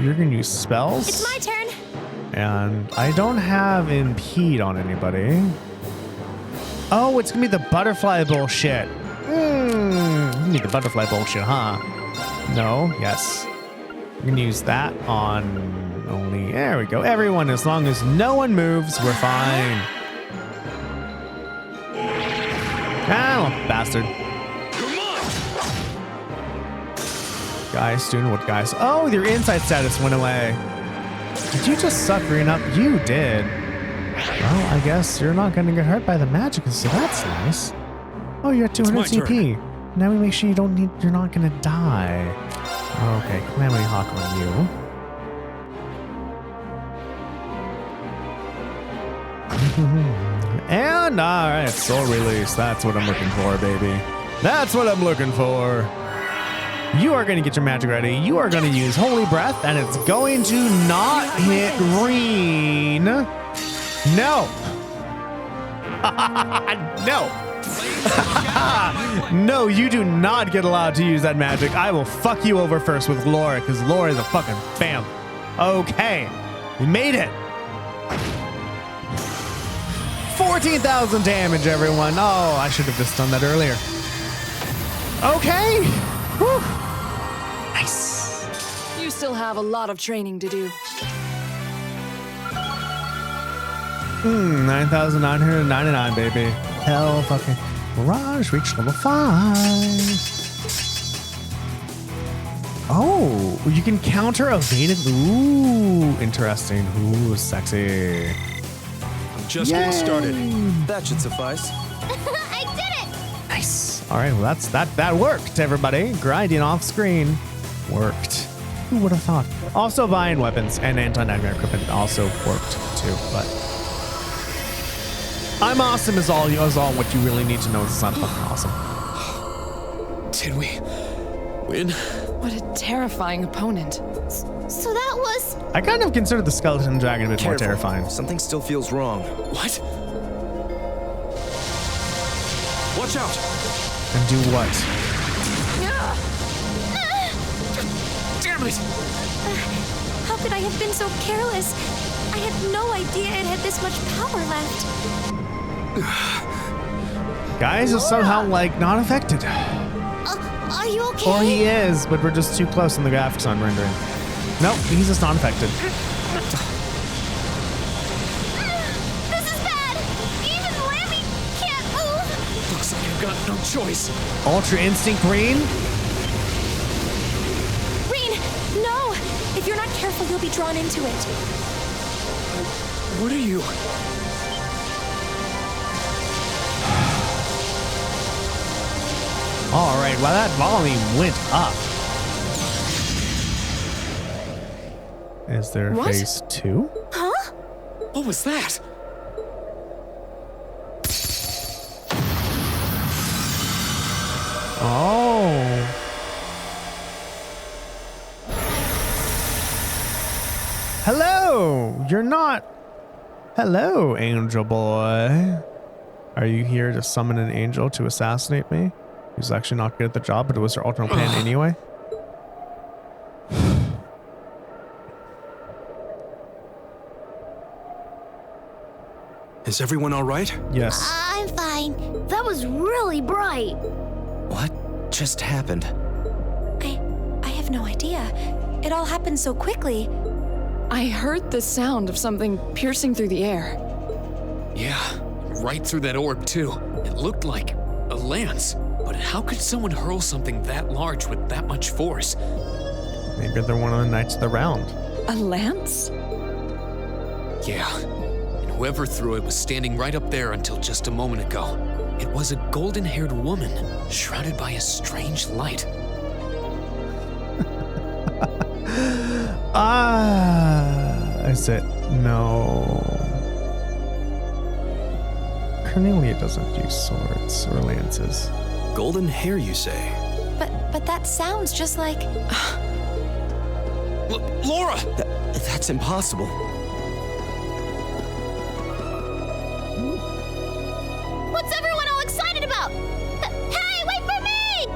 you're gonna use spells. It's my turn. And I don't have impede on anybody. Oh, it's gonna be the butterfly bullshit. You need the butterfly bullshit, huh? No, yes. I'm gonna use that on only, there we go. Everyone, as long as no one moves, we're fine. Ah, bastard. Guys, doing what guys? Oh, your insight status went away. Did you just suck Green up? You did. Well, I guess you're not going to get hurt by the magic, so that's nice. Oh, you're at 200 CP. Now we make sure you're not going to die. Okay, Calamity Hawk on you. And all right, soul release. That's what I'm looking for, baby. That's what I'm looking for. You are going to get your magic ready. You are going to use Holy Breath, and it's going to not hit green. No. No. No, you do not get allowed to use that magic. I will fuck you over first with Laura, because Laura is a fucking bam. Okay. We made it. 14,000 damage, everyone. Oh, I should have just done that earlier. Okay. Whew. Nice. You still have a lot of training to do. 9,999, baby. Hell fucking. Mirage reached level 5. Oh, you can counter evaded. Ooh, interesting. Ooh, sexy. Just getting started. That should suffice. I did it. Nice. All right, well that worked, everybody. Grinding off screen worked. Who would have thought? Also, buying weapons and anti-nightmare equipment also worked too. But I'm awesome is all what you really need to know. Is I'm fucking awesome. Did we win? What a terrifying opponent. So that was... I kind of consider the skeleton dragon a bit more Careful. terrifying. Something still feels wrong. What? Watch out! And do what? Damn it! How could I have been so careless? I had no idea it had this much power left. Guys is somehow like not affected. Are you okay? Or he is, but we're just too close in the graphics on rendering. Nope, he's just not affected. This is bad. Even Lammy can't move. Looks like I've got no choice. Ultra Instinct Green? Reen, no. If you're not careful, you'll be drawn into it. What are you? All right, well, that volume went up. Is there What? phase 2? Huh? What was that? Oh. Hello. You're not. Hello, angel boy. Are you here to summon an angel to assassinate me? Who's actually not good at the job, but it was her alternate plan anyway? Is everyone all right? Yes. I'm fine. That was really bright. What just happened? I have no idea. It all happened so quickly. I heard the sound of something piercing through the air. Yeah, right through that orb, too. It looked like a lance. But how could someone hurl something that large with that much force? Maybe they're one of the Knights of the Round. A lance? Yeah. And whoever threw it was standing right up there until just a moment ago. It was a golden-haired woman, shrouded by a strange light. Is it? No. Cornelia doesn't use swords or lances. Golden hair, you say? But that sounds just like... Laura! That's impossible. What's everyone all excited about? Hey, wait for me!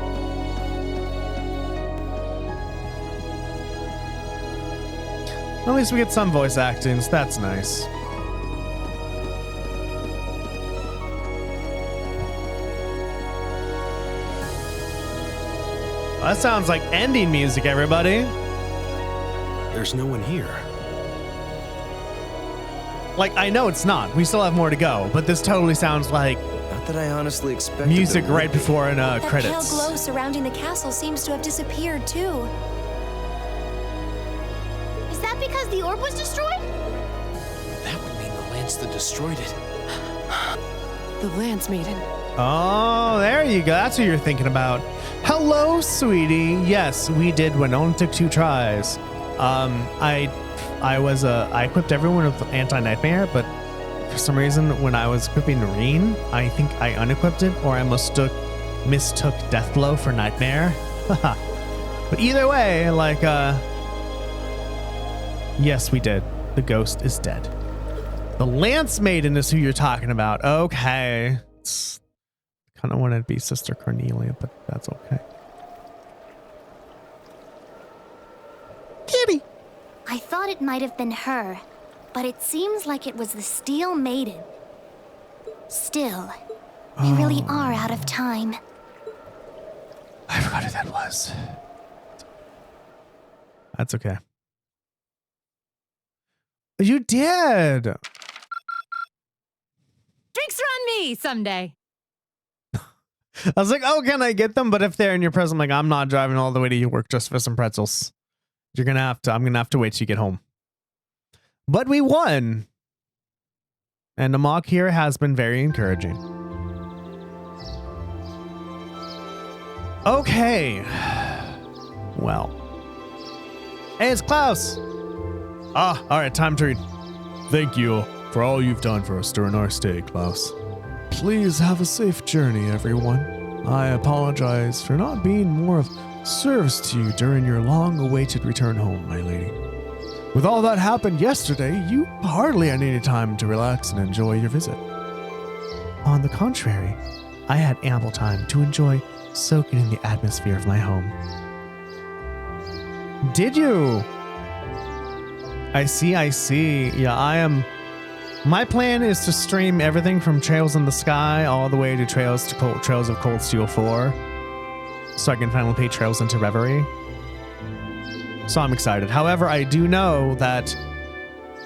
At least we get some voice acting, so that's nice. That sounds like ending music, everybody. There's no one here. Like, I know it's not. We still have more to go, but this totally sounds like Not that I honestly expected music there would right be. before in That pale credits. glow surrounding the castle seems to have disappeared too. Is that because the orb was destroyed? That would mean the lance that destroyed it. The Lance Maiden. Oh, there you go. That's what you're thinking about. Hello, sweetie. Yes, we did win. It only took 2 tries. I equipped everyone with anti-nightmare, but for some reason, when I was equipping Noreen, I think I unequipped it, or I mistook Deathblow for Nightmare. But either way, like, yes, we did. The ghost is dead. The Lance Maiden is who you're talking about. Okay. Kind of wanted to be Sister Cornelia, but that's okay. Kitty. I thought it might have been her, but it seems like it was the Steel Maiden. Still, we really are out of time. I forgot who that was. That's okay. You did. Drinks are on me someday. I was like, oh, can I get them? But if they're in your present, like, I'm not driving all the way to your work just for some pretzels. I'm gonna have to wait till you get home. But we won. And the mock here has been very encouraging. Okay. Well. Hey, it's Klaus. All right, time to read. Thank you for all you've done for us during our stay, Klaus. Please have a safe journey, everyone. I apologize for not being more of service to you during your long-awaited return home, my lady. With all that happened yesterday, you hardly had any time to relax and enjoy your visit. On the contrary, I had ample time to enjoy soaking in the atmosphere of my home. Did you? I see. Yeah, my plan is to stream everything from Trails in the Sky all the way to Trails of Cold Steel 4, so I can finally pay Trails into Reverie. So I'm excited. However, I do know that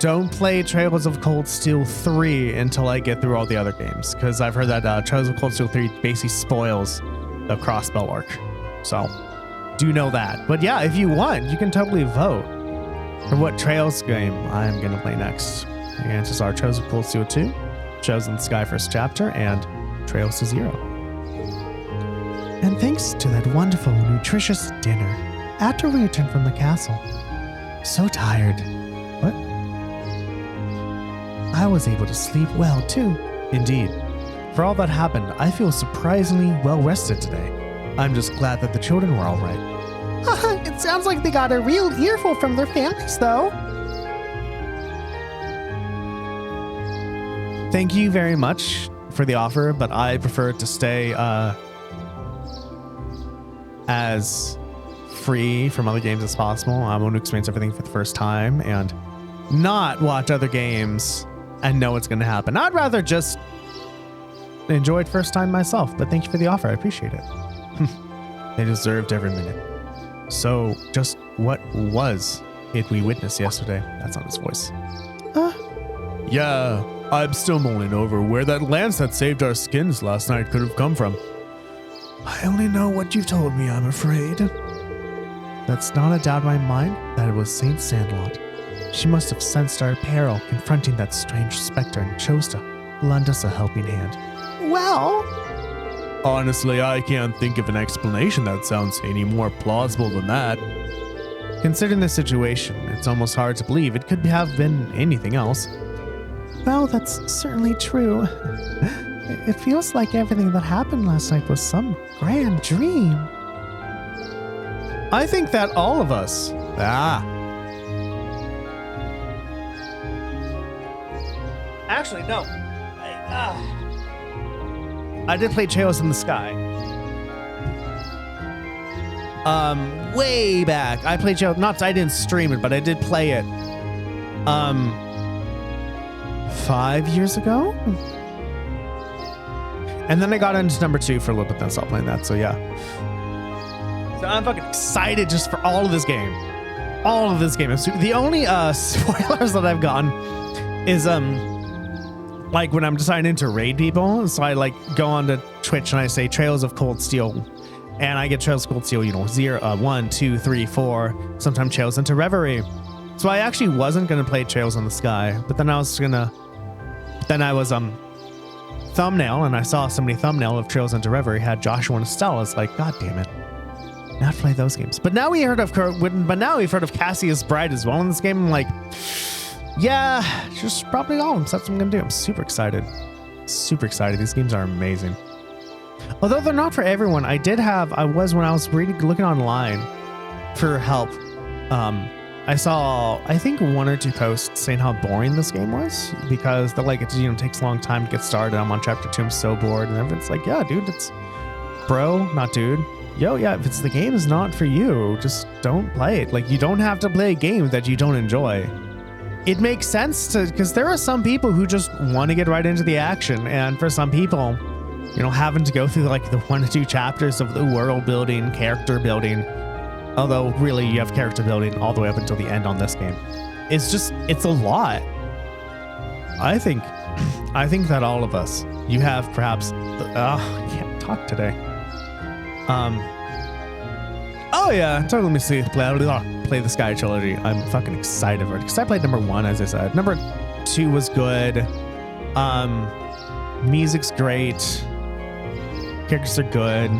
don't play Trails of Cold Steel 3 until I get through all the other games, because I've heard that Trails of Cold Steel 3 basically spoils the crossbow arc. So do know that. But yeah, if you want, you can totally vote for what Trails game I'm going to play next. The answers are Trails of Cold Steel 2, Trails in the Sky First Chapter, and Trails to Zero. And thanks to that wonderful, nutritious dinner, after we returned from the castle, so tired, what? I was able to sleep well too. Indeed. For all that happened, I feel surprisingly well rested today. I'm just glad that the children were all right. It sounds like they got a real earful from their families, though. Thank you very much for the offer, but I prefer to stay as free from other games as possible. I want to experience everything for the first time and not watch other games and know what's going to happen. I'd rather just enjoy it first time myself, but thank you for the offer. I appreciate it. They deserved every minute. So, just what was it we witnessed yesterday? That's not his voice. Yeah, I'm still mulling over where that lance that saved our skins last night could have come from. I only know what you've told me, I'm afraid. That's not a doubt in my mind that it was Saint Sandlot. She must have sensed our peril confronting that strange specter and chose to lend us a helping hand. Well... Honestly, I can't think of an explanation that sounds any more plausible than that. Considering the situation, it's almost hard to believe it could have been anything else. Well, that's certainly true. It feels like everything that happened last night was some grand dream. I think that all of us... Actually, no. I did play Trails in the Sky. Way back. I played Trails... I didn't stream it, but I did play it 5 years ago. And then I got into number 2 for a little bit, then stopped playing that. So yeah. So I'm fucking excited just for all of this game. All of this game. The only spoilers that I've gotten is like when I'm deciding to raid people. So I like go on to Twitch and I say Trails of Cold Steel. And I get Trails of Cold Steel, 1, 2, 3, 4. Sometimes Trails into Reverie. So I actually wasn't gonna play Trails in the Sky, but then I was thumbnail, and I saw somebody thumbnail of Trails into Reverie had Joshua and Estelle. It's like, god damn it, not play those games. But now we've heard of Cassius Bride as well in this game. I'm like, yeah, just probably all of them. So that's what I'm gonna do. I'm super excited. Super excited. These games are amazing. Although they're not for everyone. When I was looking online for help, I saw, I think 1 or 2 posts saying how boring this game was because they're like, it takes a long time to get started. I'm on chapter 2. I'm so bored. And everyone's like, yeah, dude, it's bro, not dude. Yo, yeah, if the game is not for you, just don't play it. Like, you don't have to play a game that you don't enjoy. It makes sense because there are some people who just want to get right into the action. And for some people, having to go through like the 1 or 2 chapters of the world building, character building, although really you have character building all the way up until the end on this game, it's a lot. I think that all of us, you have perhaps, I can't talk today. Oh yeah, totally. Let me see. Play the Sky trilogy. I'm fucking excited for it because I played number 1, as I said. Number 2 was good. Music's great. Characters are good.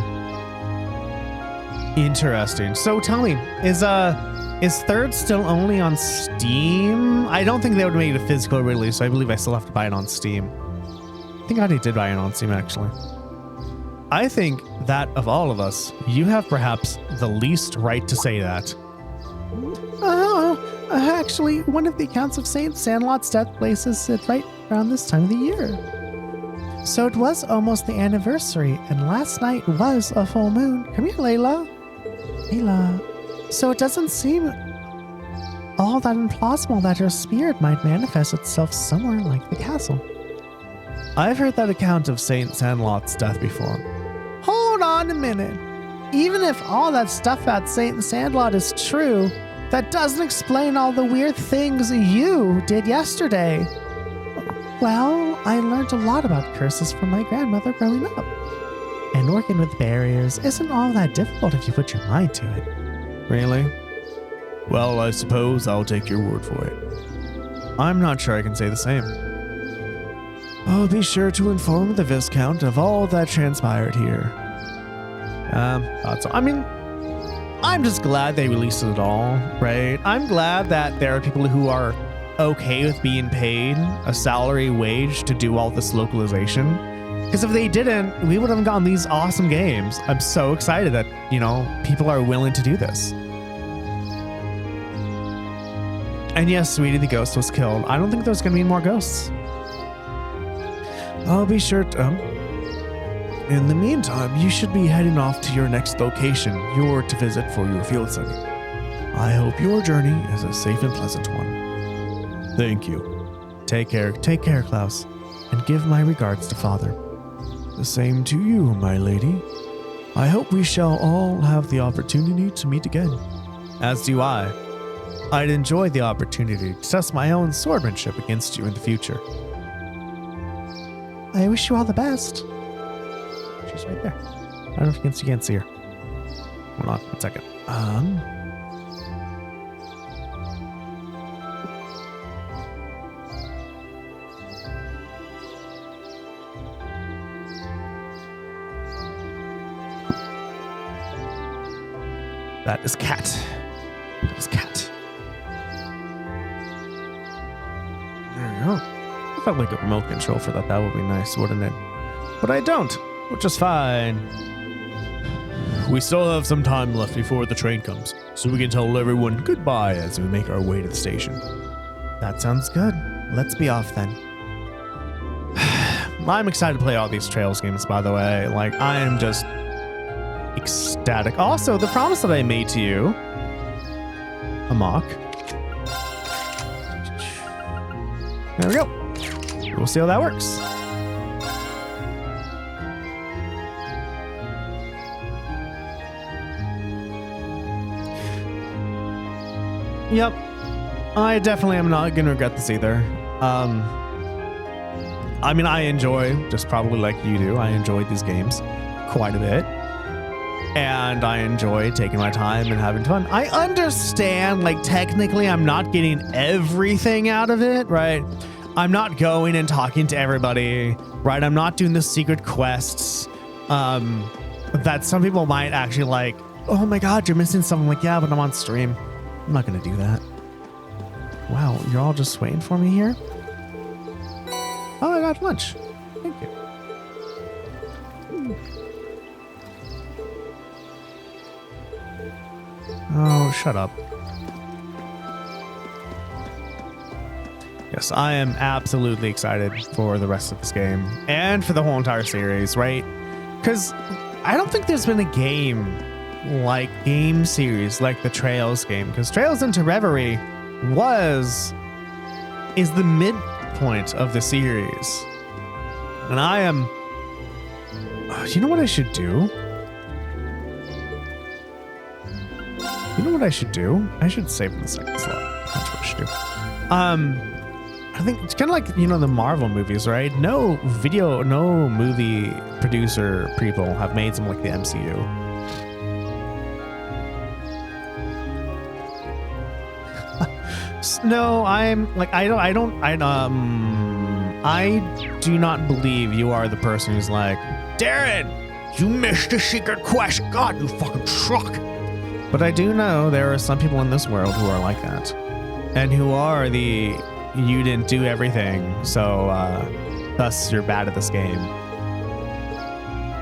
Interesting. So tell me, is 3rd still only on Steam? I don't think they would make it a physical release, so I believe I still have to buy it on Steam. I think I already did buy it on Steam, actually. I think that of all of us, you have perhaps the least right to say that. Actually, one of the accounts of Saint Sandlot's death places it right around this time of the year. So it was almost the anniversary, and last night was a full moon. Come here, Layla. So it doesn't seem all that implausible that her spirit might manifest itself somewhere like the castle. I've heard that account of Saint Sandlot's death before. Hold on a minute. Even if all that stuff about Saint Sandlot is true, that doesn't explain all the weird things you did yesterday. Well, I learned a lot about curses from my grandmother growing up. And working with barriers isn't all that difficult if you put your mind to it. Really? Well, I suppose I'll take your word for it. I'm not sure I can say the same. I'll be sure to inform the Viscount of all that transpired here. Thoughts. I mean, I'm just glad they released it all, right? I'm glad that there are people who are okay with being paid a salary wage to do all this localization. Because if they didn't, we would have gotten these awesome games. I'm so excited that, people are willing to do this. And yes, Sweetie the ghost was killed. I don't think there's going to be more ghosts. I'll be sure to... In the meantime, you should be heading off to your next location you're to visit for your field study. I hope your journey is a safe and pleasant one. Thank you. Take care, Klaus, and give my regards to Father. The same to you, my lady. I hope we shall all have the opportunity to meet again. As do I. I'd enjoy the opportunity to test my own swordmanship against you in the future. I wish you all the best. She's right there. I don't know if you can't see her. Hold on 1 second. That is Cat. That is Cat. There we go. I felt like a remote control for that. That would be nice, wouldn't it? But I don't, which is fine. We still have some time left before the train comes, so we can tell everyone goodbye as we make our way to the station. That sounds good. Let's be off then. I'm excited to play all these Trails games, by the way. Like, I am just ecstatic. Also, the promise that I made to you, Amok. There we go. We'll see how that works. Yep. I definitely am not going to regret this either. I mean, I enjoy, just probably like you do, I enjoyed these games quite a bit. And I enjoy taking my time and having fun. I understand, like, technically I'm not getting everything out of it, right? I'm not going and talking to everybody, right? I'm not doing the secret quests that some people might actually like, oh my God, you're missing something. Like, yeah, but I'm on stream. I'm not going to do that. Wow, you're all just waiting for me here? Oh, I got lunch. Thank you. Oh, shut up. Yes, I am absolutely excited for the rest of this game and for the whole entire series, right? Because I don't think there's been a game series like the Trails game, because Trails into Reverie is the midpoint of the series. And I am, you know what I should do? You know what I should do? I should save in the second slot. That's what I should do. I think it's kind of like, you know, the Marvel movies, right? No movie producer people have made some like the MCU. No, I do not believe you are the person who's like, Darren, you missed a secret quest. God, you fucking truck. But I do know there are some people in this world who are like that, and who are the you didn't do everything, so thus you're bad at this game.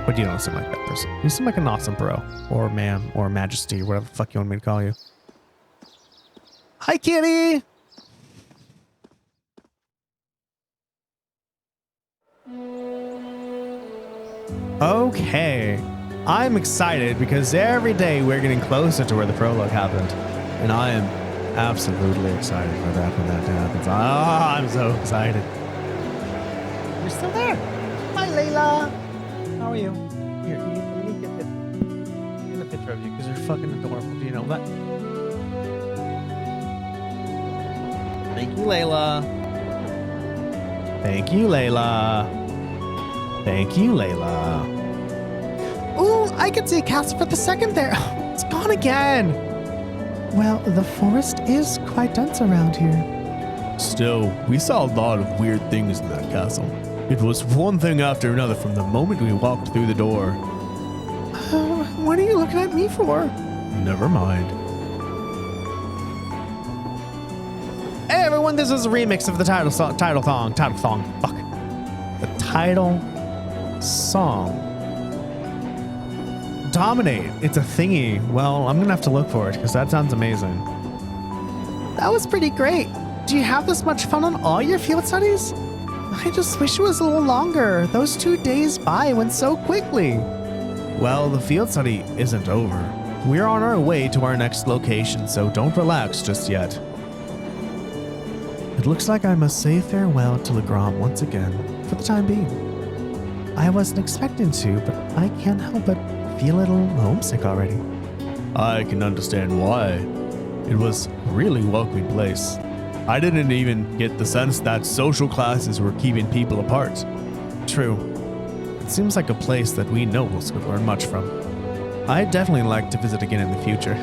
But you don't seem like that person. You seem like an awesome bro, or ma'am, or majesty, whatever the fuck you want me to call you. Hi, kitty. Okay. I'm excited because every day we're getting closer to where the prologue happened. And I am absolutely excited for that when that happens. Oh, I'm so excited. You're still there. Hi, Layla. How are you? Here, let me get a picture of you because you're fucking adorable. Do you know that? Thank you, Layla. Thank you, Layla. Thank you, Layla. Ooh, I can see a castle for the second there. It's gone again. Well, the forest is quite dense around here. Still, we saw a lot of weird things in that castle. It was one thing after another from the moment we walked through the door. What are you looking at me for? Never mind. Hey everyone, this is a remix of the title song. Fuck. The title song. Dominate. It's a thingy. Well, I'm gonna have to look for it because that sounds amazing. That was pretty great. Do you have this much fun on all your field studies? I just wish it was a little longer. Those 2 days by went so quickly. Well, the field study isn't over. We're on our way to our next location, so don't relax just yet. It looks like I must say farewell to Legram once again, for the time being. I wasn't expecting to, but I can't help but feel a little homesick already. I can understand why. It was a really welcoming place. I didn't even get the sense that social classes were keeping people apart. True. It seems like a place that we nobles could learn much from. I'd definitely like to visit again in the future.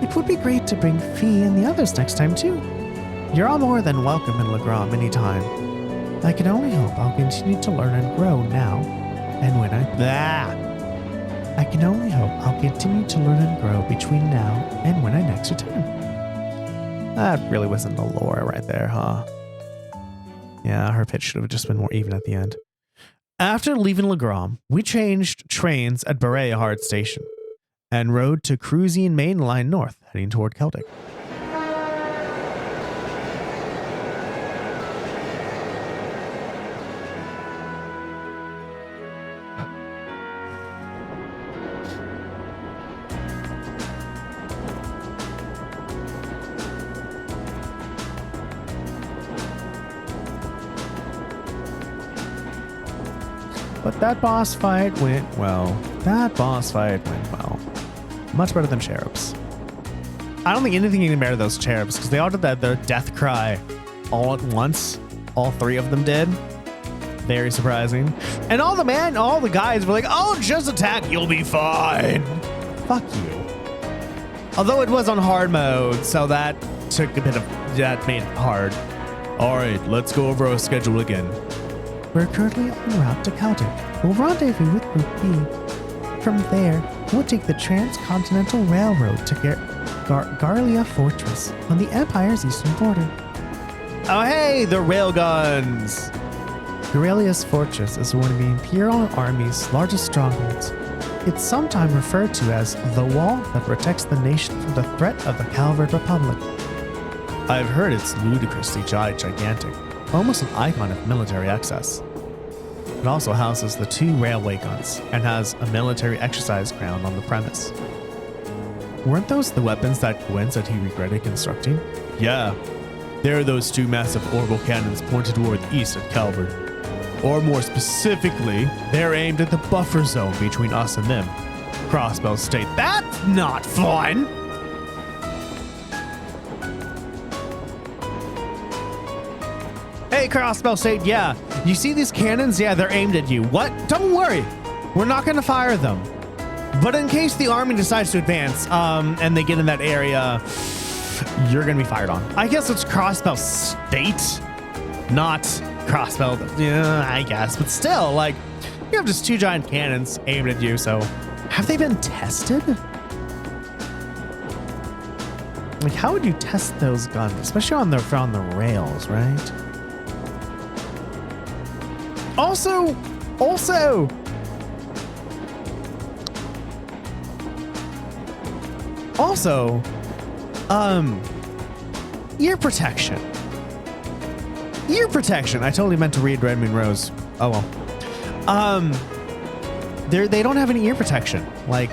It would be great to bring Fee and the others next time too. You're all more than welcome in Legram anytime. I can only hope I'll continue to learn and grow now, and when I can only hope I'll continue to learn and grow between now and when I next return. That really wasn't a Laura right there, huh? Yeah, her pitch should have just been more even at the end. After leaving Legram, we changed trains at Berea Station and rode to Cruising Main Line North, heading toward Celtic. But that boss fight went well. Much better than cherubs. I don't think anything can compare to those cherubs because they all did their death cry all at once. All 3 of them did. Very surprising. And all the guys were like, oh, just attack, you'll be fine. Fuck you. Although it was on hard mode, so that took a bit of, that made it hard. All right, let's go over our schedule again. We're currently en route to Caltech. We'll rendezvous with Group B. From there, we'll take the Transcontinental Railroad to Garlia Fortress on the Empire's eastern border. Oh hey, the railguns! Garalia's Fortress is one of the Imperial Army's largest strongholds. It's sometimes referred to as the wall that protects the nation from the threat of the Calvert Republic. I've heard it's ludicrously gigantic, almost an icon of military excess. It also houses the 2 railway guns and has a military exercise ground on the premise. Weren't those the weapons that Gwen said he regretted constructing? Yeah, they're those 2 massive orbital cannons pointed toward the east at Calvert. Or more specifically, they're aimed at the buffer zone between us and them. Crossbow State, that's not fun! Hey, Crossbow State, yeah. You see these cannons? Yeah, they're aimed at you. What? Don't worry. We're not going to fire them. But in case the army decides to advance, and they get in that area, you're going to be fired on. I guess it's Crossbow State, not Crossbow. Yeah, I guess. But still, like, you have just 2 giant cannons aimed at you, so have they been tested? Like, how would you test those guns? Especially on the rails, right? Also, ear protection. Ear protection. I totally meant to read Red Moon Rose. Oh well. They don't have any ear protection. Like,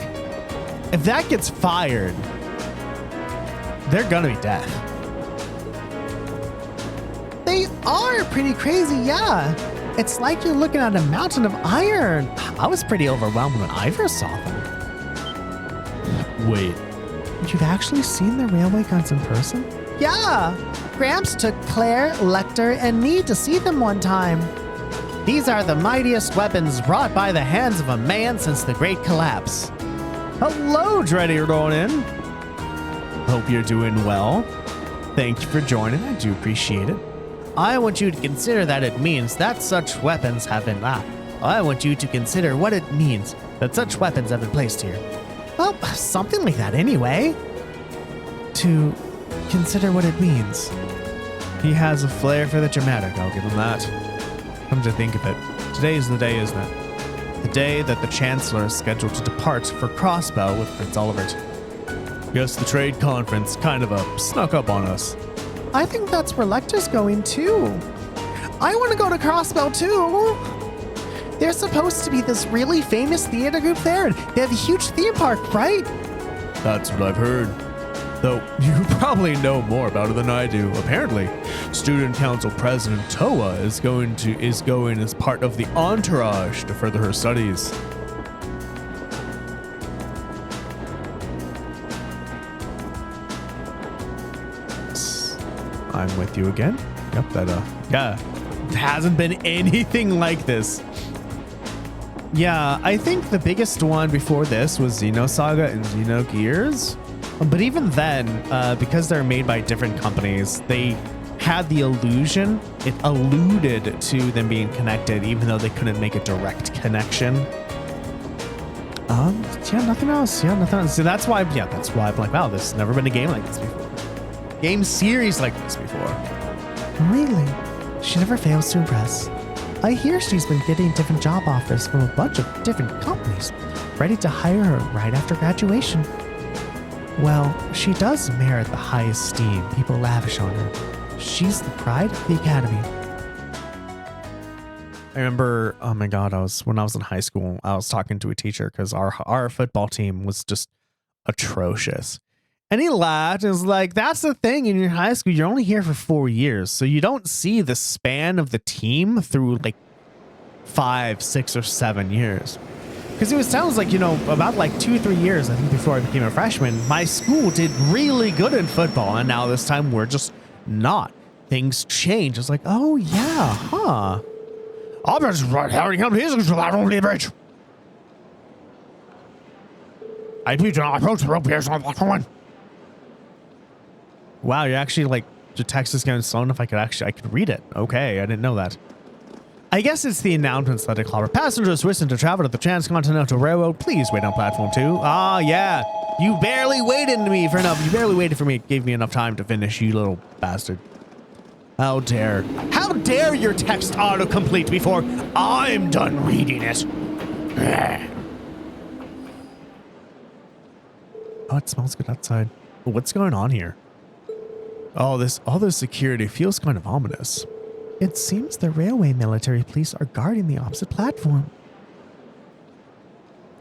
if that gets fired, they're gonna be deaf. They are pretty crazy, yeah. It's like you're looking at a mountain of iron. I was pretty overwhelmed when I first saw them. Wait, you've actually seen the railway guns in person? Yeah. Gramps took Claire, Lecter, and me to see them one time. These are the mightiest weapons wrought by the hands of a man since the Great Collapse. Hello, Dreddy Ronin. Hope you're doing well. Thank you for joining. I do appreciate it. I want you to consider that it means that such weapons have been I want you to consider what it means that such weapons have been placed here. Well, something like that anyway. To consider what it means. He has a flair for the dramatic, I'll give him that. Come to think of it, today is the day, isn't it? The day that the Chancellor is scheduled to depart for Crossbow with Prince Olivert. Guess the trade conference kind of snuck up on us. I think that's where Lecter's going too. I want to go to Crossbow too. There's supposed to be this really famous theater group there, and they have a huge theme park, right? That's what I've heard. Though you probably know more about it than I do. Apparently, Student Council President Toa is going as part of the entourage to further her studies. I'm with you again. Yep, it hasn't been anything like this. Yeah, I think the biggest one before this was Xenosaga and Xenogears. But even then, because they're made by different companies, they had the illusion, it alluded to them being connected, even though they couldn't make a direct connection. Yeah, nothing else. Yeah, nothing else. So that's why I'm like, wow, there's never been a game like this before. Game series like this before. Really? She never fails to impress. I hear she's been getting different job offers from a bunch of different companies, ready to hire her right after graduation. Well, she does merit the high esteem people lavish on her. She's the pride of the academy. I remember, oh my God, when I was in high school, I was talking to a teacher because our football team was just atrocious. And he laughed and was like, that's the thing in your high school, you're only here for 4 years. So you don't see the span of the team through like 5, 6, or 7 years. Because it sounds like, about like 2 or 3 years, I think, before I became a freshman, my school did really good in football. And now this time we're just not. Things change. It's like, oh, yeah, huh? I'll just right how you come here to that only bridge. I beat you. I approach the rope here, so I'm going. Wow, you're actually like, the text is going slow enough I could read it. Okay, I didn't know that. I guess it's the announcements that declare passengers wishing to travel to the Transcontinental Railroad. Please wait on platform 2. Ah, yeah. You barely waited for me. It gave me enough time to finish, you little bastard. How dare your text autocomplete before I'm done reading it. Oh, it smells good outside. What's going on here? All this security feels kind of ominous. It seems the railway military police are guarding the opposite platform.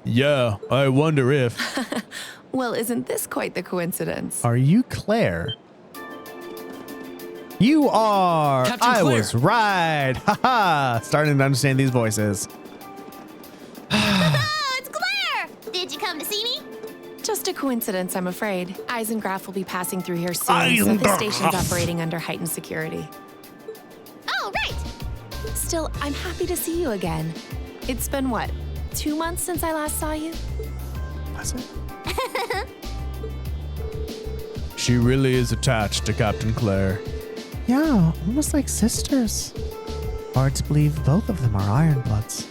Yeah, I wonder if... Well, isn't this quite the coincidence? Are you Claire? You are! Captain I Claire. was right! Haha! Starting to understand these voices. Oh, it's Claire! Did you come to see me? Just a coincidence, I'm afraid. Eisengraf will be passing through here soon, so the station's operating under heightened security. Oh, right! Still, I'm happy to see you again. It's been, what, 2 months since I last saw you? Was it? She really is attached to Captain Claire. Yeah, almost like sisters. Hard to believe both of them are Ironbloods.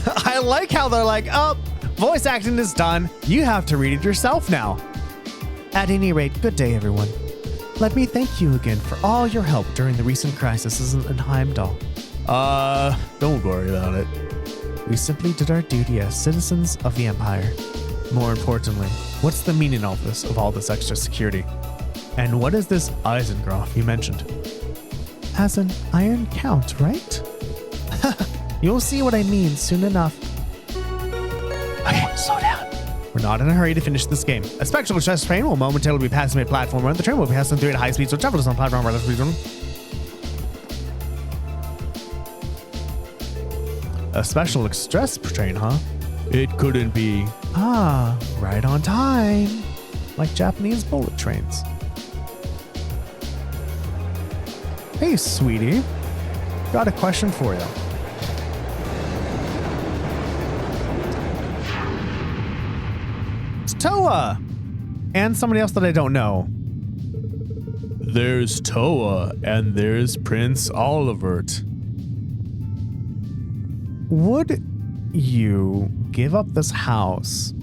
I like how they're like, oh, voice acting is done. You have to read it yourself now. At any rate, good day, everyone. Let me thank you again for all your help during the recent crisis in Heimdall. Don't worry about it. We simply did our duty as citizens of the Empire. More importantly, what's the meaning of all this extra security? And what is this Eisengraf you mentioned? As an Iron Count, right? You'll see what I mean soon enough. Okay, slow down. We're not in a hurry to finish this game. A spectral express train will momentarily be passing a platform where the train will be passing through at high speed, so travelers on platform rather speed. A special express train, huh? It couldn't be. Ah, right on time. Like Japanese bullet trains. Hey, sweetie. Got a question for you. It's Toa! And somebody else that I don't know. There's Toa, and there's Prince Olivert. Would you give up this house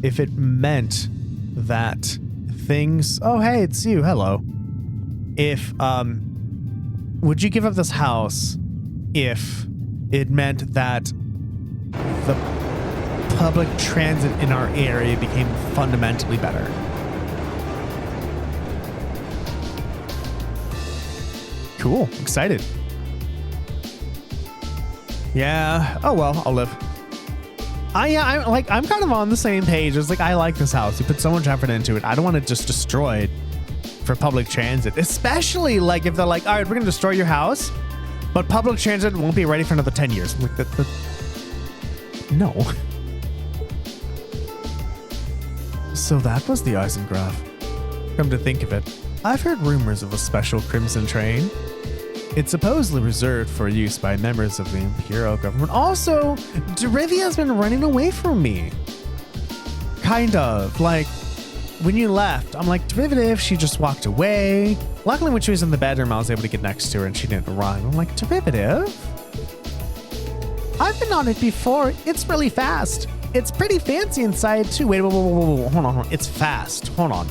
if it meant that things... Oh, hey, it's you. Hello. Would you give up this house if it meant that the public transit in our area became fundamentally better? Cool. Excited. Yeah. Oh, well, I'll live. I'm kind of on the same page. It's like, I like this house. You put so much effort into it. I don't want to just destroy it for public transit, especially like if they're like, all right, we're going to destroy your house, but public transit won't be ready for another 10 years. I'm like, no. So that was the Eisengraf. Come to think of it, I've heard rumors of a special Crimson train. It's supposedly reserved for use by members of the Imperial government. Also, Derivia's been running away from me. Kind of. Like, when you left, I'm like, Derivative, she just walked away. Luckily, when she was in the bedroom, I was able to get next to her and she didn't run. I'm like, Derivative? I've been on it before. It's really fast. It's pretty fancy inside, too. Wait, whoa. Hold on. It's fast. Hold on.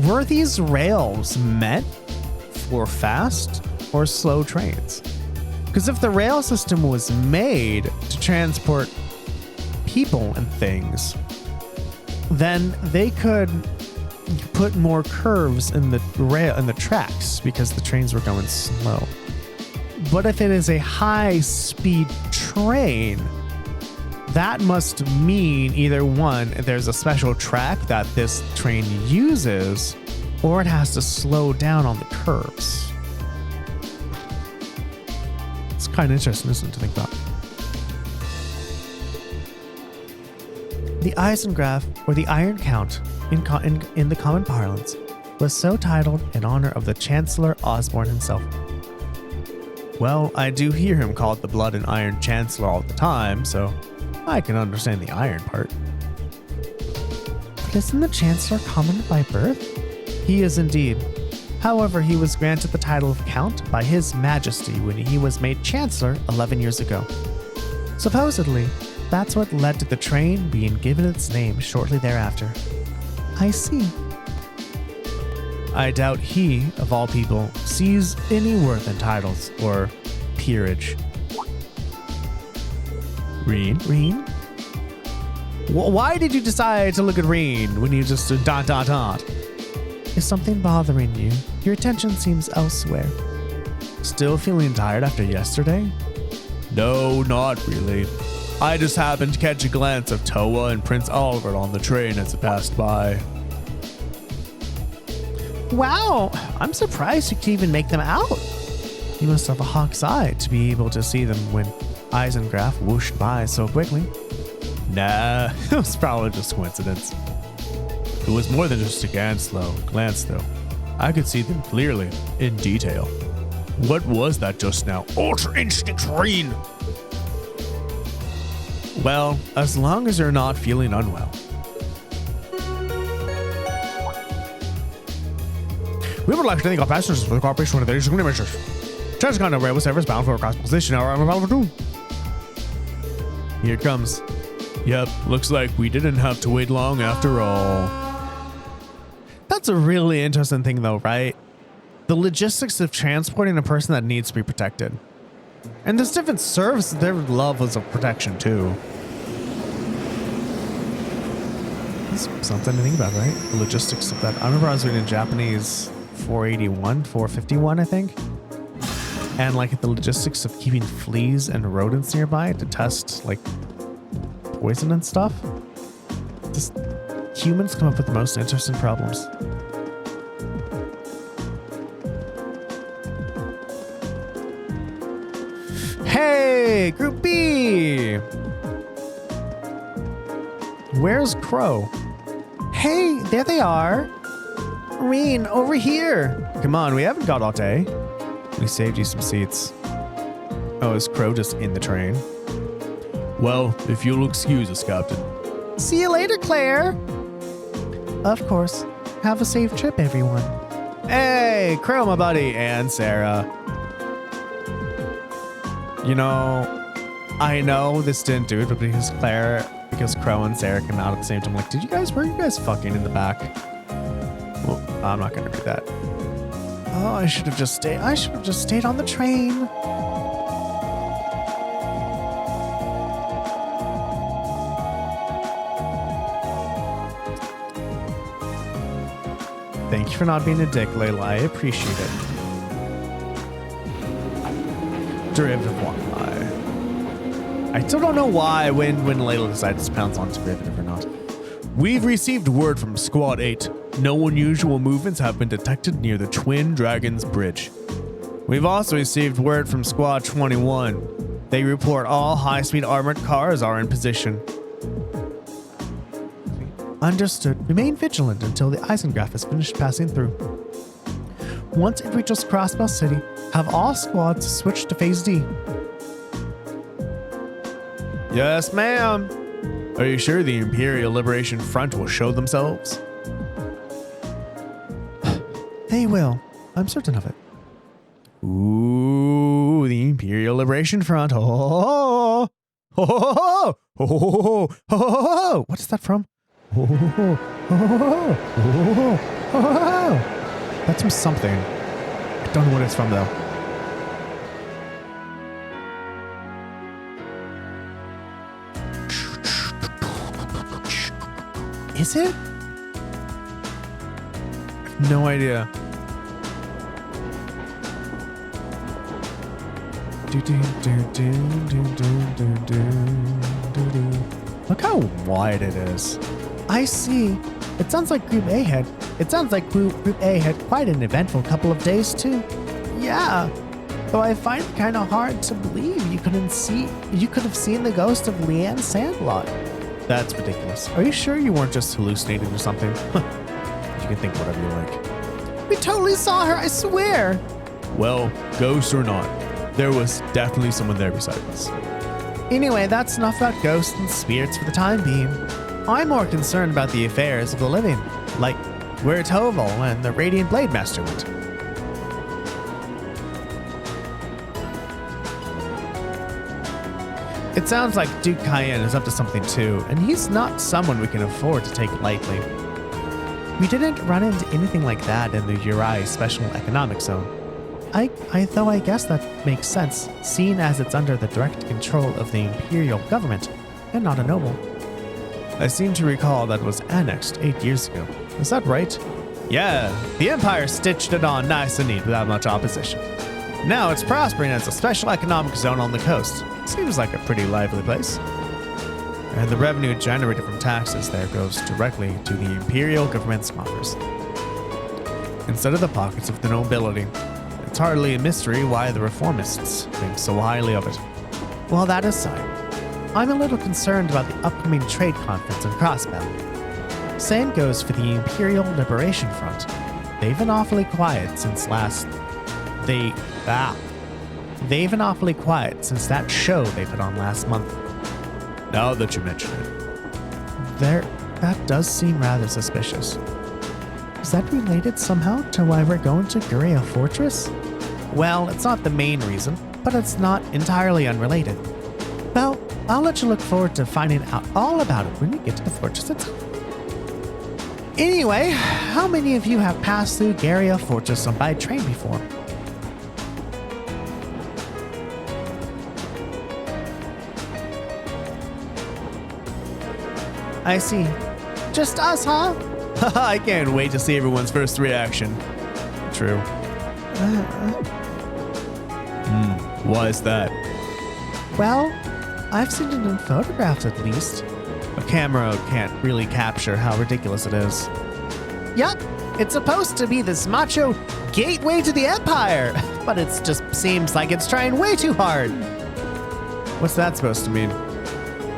Were these rails meant for fast or slow trains? Because if the rail system was made to transport people and things, then they could put more curves in the rail and the tracks because the trains were going slow. But if it is a high-speed train, that must mean either one, there's a special track that this train uses, or it has to slow down on the curves. It's kind of interesting, isn't it, to think about? The Eisengraph, or the Iron Count, in the common parlance, was so titled in honor of the Chancellor Osborne himself. Well, I do hear him called the Blood and Iron Chancellor all the time, so I can understand the iron part. But isn't the Chancellor common by birth? He is indeed. However, he was granted the title of Count by His Majesty when he was made Chancellor 11 years ago. Supposedly, that's what led to the train being given its name shortly thereafter. I see. I doubt he, of all people, sees any worth in titles or peerage. Reen? Why did you decide to look at Reen when you just dot? Is something bothering you? Your attention seems elsewhere. Still feeling tired after yesterday? No, not really. I just happened to catch a glance of Toa and Prince Albert on the train as it passed by. Wow, I'm surprised you could even make them out. You must have a hawk's eye to be able to see them when Eisengraph whooshed by so quickly. Nah, it was probably just coincidence. It was more than just a glance though. I could see them clearly, in detail. What was that just now? Ultra Instinct Reen! Well, as long as you're not feeling unwell. We would like to thank our passengers for the cooperation with the additional measures. Transcontinental Railway service bound for a cross position. I'm about to do. Here it comes. Yep, looks like we didn't have to wait long after all. That's a really interesting thing though, right? The logistics of transporting a person that needs to be protected. And there's different services, there are levels of protection too. That's something to think about, right? The logistics of that. I remember I was reading Japanese 451, I think. And like the logistics of keeping fleas and rodents nearby to test like poison and stuff. Just humans come up with the most interesting problems. Hey, Group B! Where's Crow? Hey, there they are! Reen, over here! Come on, we haven't got all day. We saved you some seats. Oh, is Crow just in the train? Well, if you'll excuse us, Captain. See you later, Claire! Of course. Have a safe trip, everyone. Hey, Crow, my buddy, and Sarah. You know, I know this didn't do it, but because Crow and Sarah came out at the same time, like, were you guys fucking in the back? Well, I'm not gonna read that. Oh, I should have just stayed on the train. Thank you for not being a dick, Layla. I appreciate it. Derivative one. I still don't know why when Layla decides to pounce on derivative or not. We've received word from Squad 8. No unusual movements have been detected near the Twin Dragons Bridge. We've also received word from Squad 21. They report all high-speed armored cars are in position. Understood. Remain vigilant until the Eisengraph is finished passing through. Once it reaches Crossbell City, have all squads switch to Phase D. Yes, ma'am. Are you sure the Imperial Liberation Front will show themselves? They will. I'm certain of it. Ooh, the Imperial Liberation Front. Oh, ho, ho, ho, ho, ho, ho, ho. What is that from? Oh, ho, ho, ho, ho, ho, ho. That's from something. I don't know what it's from though. Is it? No idea. Look how wide it is. I see. It sounds like Group A had quite an eventful couple of days too. Yeah. Though I find it kind of hard to believe you could have seen the ghost of Leanne Sandlot. That's ridiculous. Are you sure you weren't just hallucinating or something? You can think whatever you like. We totally saw her, I swear. Well, ghost or not, there was definitely someone there beside us. Anyway, that's enough about ghosts and spirits for the time being. I'm more concerned about the affairs of the living, like where Toval and the Radiant Blade Master went. It sounds like Duke Cayenne is up to something too, and he's not someone we can afford to take lightly. We didn't run into anything like that in the Uri Special Economic Zone. I guess that makes sense, seeing as it's under the direct control of the Imperial government, and not a noble. I seem to recall that was annexed 8 years ago. Is that right? Yeah, the Empire stitched it on nice and neat without much opposition. Now it's prospering as a special economic zone on the coast. Seems like a pretty lively place. And the revenue generated from taxes there goes directly to the Imperial government's coffers, instead of the pockets of the nobility. It's hardly a mystery why the reformists think so highly of it. Well, that aside, I'm a little concerned about the upcoming trade conference in Crossbell. Same goes for the Imperial Liberation Front. They've been awfully quiet since that show they put on last month. Now that you mention it. That does seem rather suspicious. Is that related somehow to why we're going to Guria Fortress? Well, it's not the main reason, but it's not entirely unrelated. Well, I'll let you look forward to finding out all about it when we get to the fortress itself. Anyway, how many of you have passed through Guria Fortress by train before? I see. Just us, huh? I can't wait to see everyone's first reaction. True. Why is that? Well, I've seen it in photographs at least. A camera can't really capture how ridiculous it is. Yup, it's supposed to be this macho gateway to the Empire, but it just seems like it's trying way too hard. What's that supposed to mean?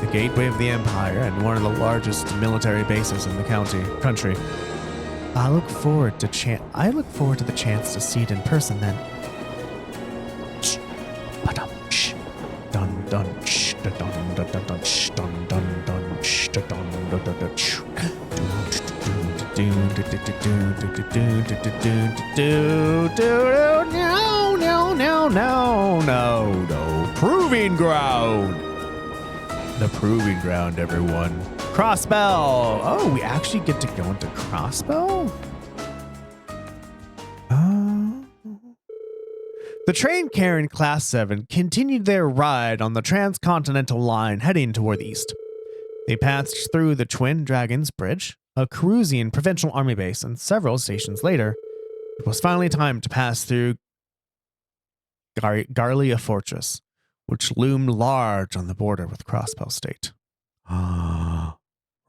The gateway of the Empire and one of the largest military bases in the country. I look forward to the chance to see it in person then. Shh. Shh. Dun dun shh. Dun dun dun dun shh. Dun dun dun shh. Dun dun dun dun shh. No. Proving ground. The proving ground, everyone. Crossbell. Oh, we actually get to go into Crossbell? The train carrying Class 7 continued their ride on the transcontinental line heading toward the east. They passed through the Twin Dragons Bridge, a Carusian provincial army base, and several stations later, it was finally time to pass through Garlia Fortress, which loomed large on the border with Crossbell State. We're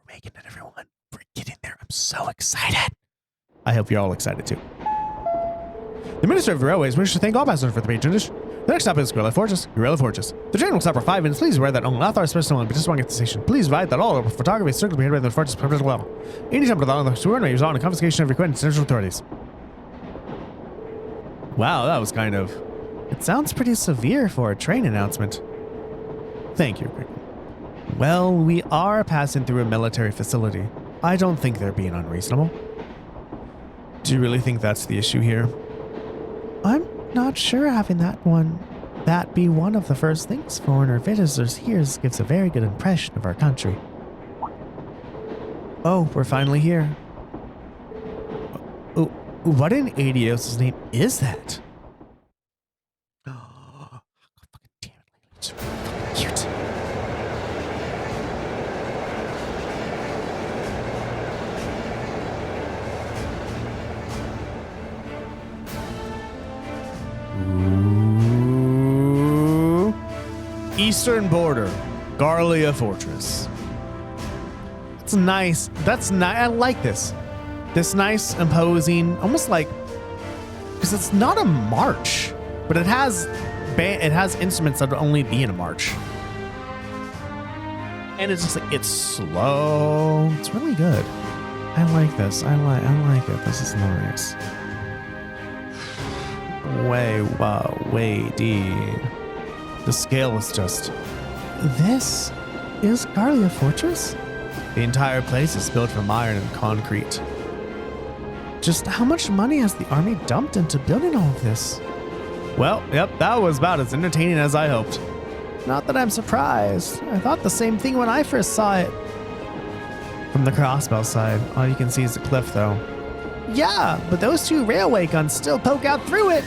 making it, everyone. We're getting there. I'm so excited. I hope you're all excited too. The Minister of Railways wishes to thank all passengers for the patronage. The next stop is Guerrilla Fortress. The train will stop for 5 minutes. Please aware that only authorized personnel and participants at the station. Please advise that all photography is strictly prohibited by the Fortress Provincial level. Any time without the sworn may result in confiscation of equipment to international authorities. Wow, that was kind of... It sounds pretty severe for a train announcement. Thank you, Greg. Well, we are passing through a military facility. I don't think they're being unreasonable. Do you really think that's the issue here? I'm not sure having that be one of the first things foreigner visitors here gives a very good impression of our country. Oh, we're finally here. What in Adios' name is that? Oh, fucking damn it. It's really cute. Ooh. eastern border, Garlia Fortress. It's nice. That's nice. I like this. This nice, imposing, almost like, because it's not a march, but it has instruments that would only be in a march. And it's just like, it's slow. It's really good. I like this. I like it. This is nice. Way deep. The scale is just... This is Garlia Fortress? The entire place is built from iron and concrete. Just how much money has the army dumped into building all of this? Well, yep, that was about as entertaining as I hoped. Not that I'm surprised. I thought the same thing when I first saw it. From the crossbow side, all you can see is the cliff, though. Yeah, but those two railway guns still poke out through it.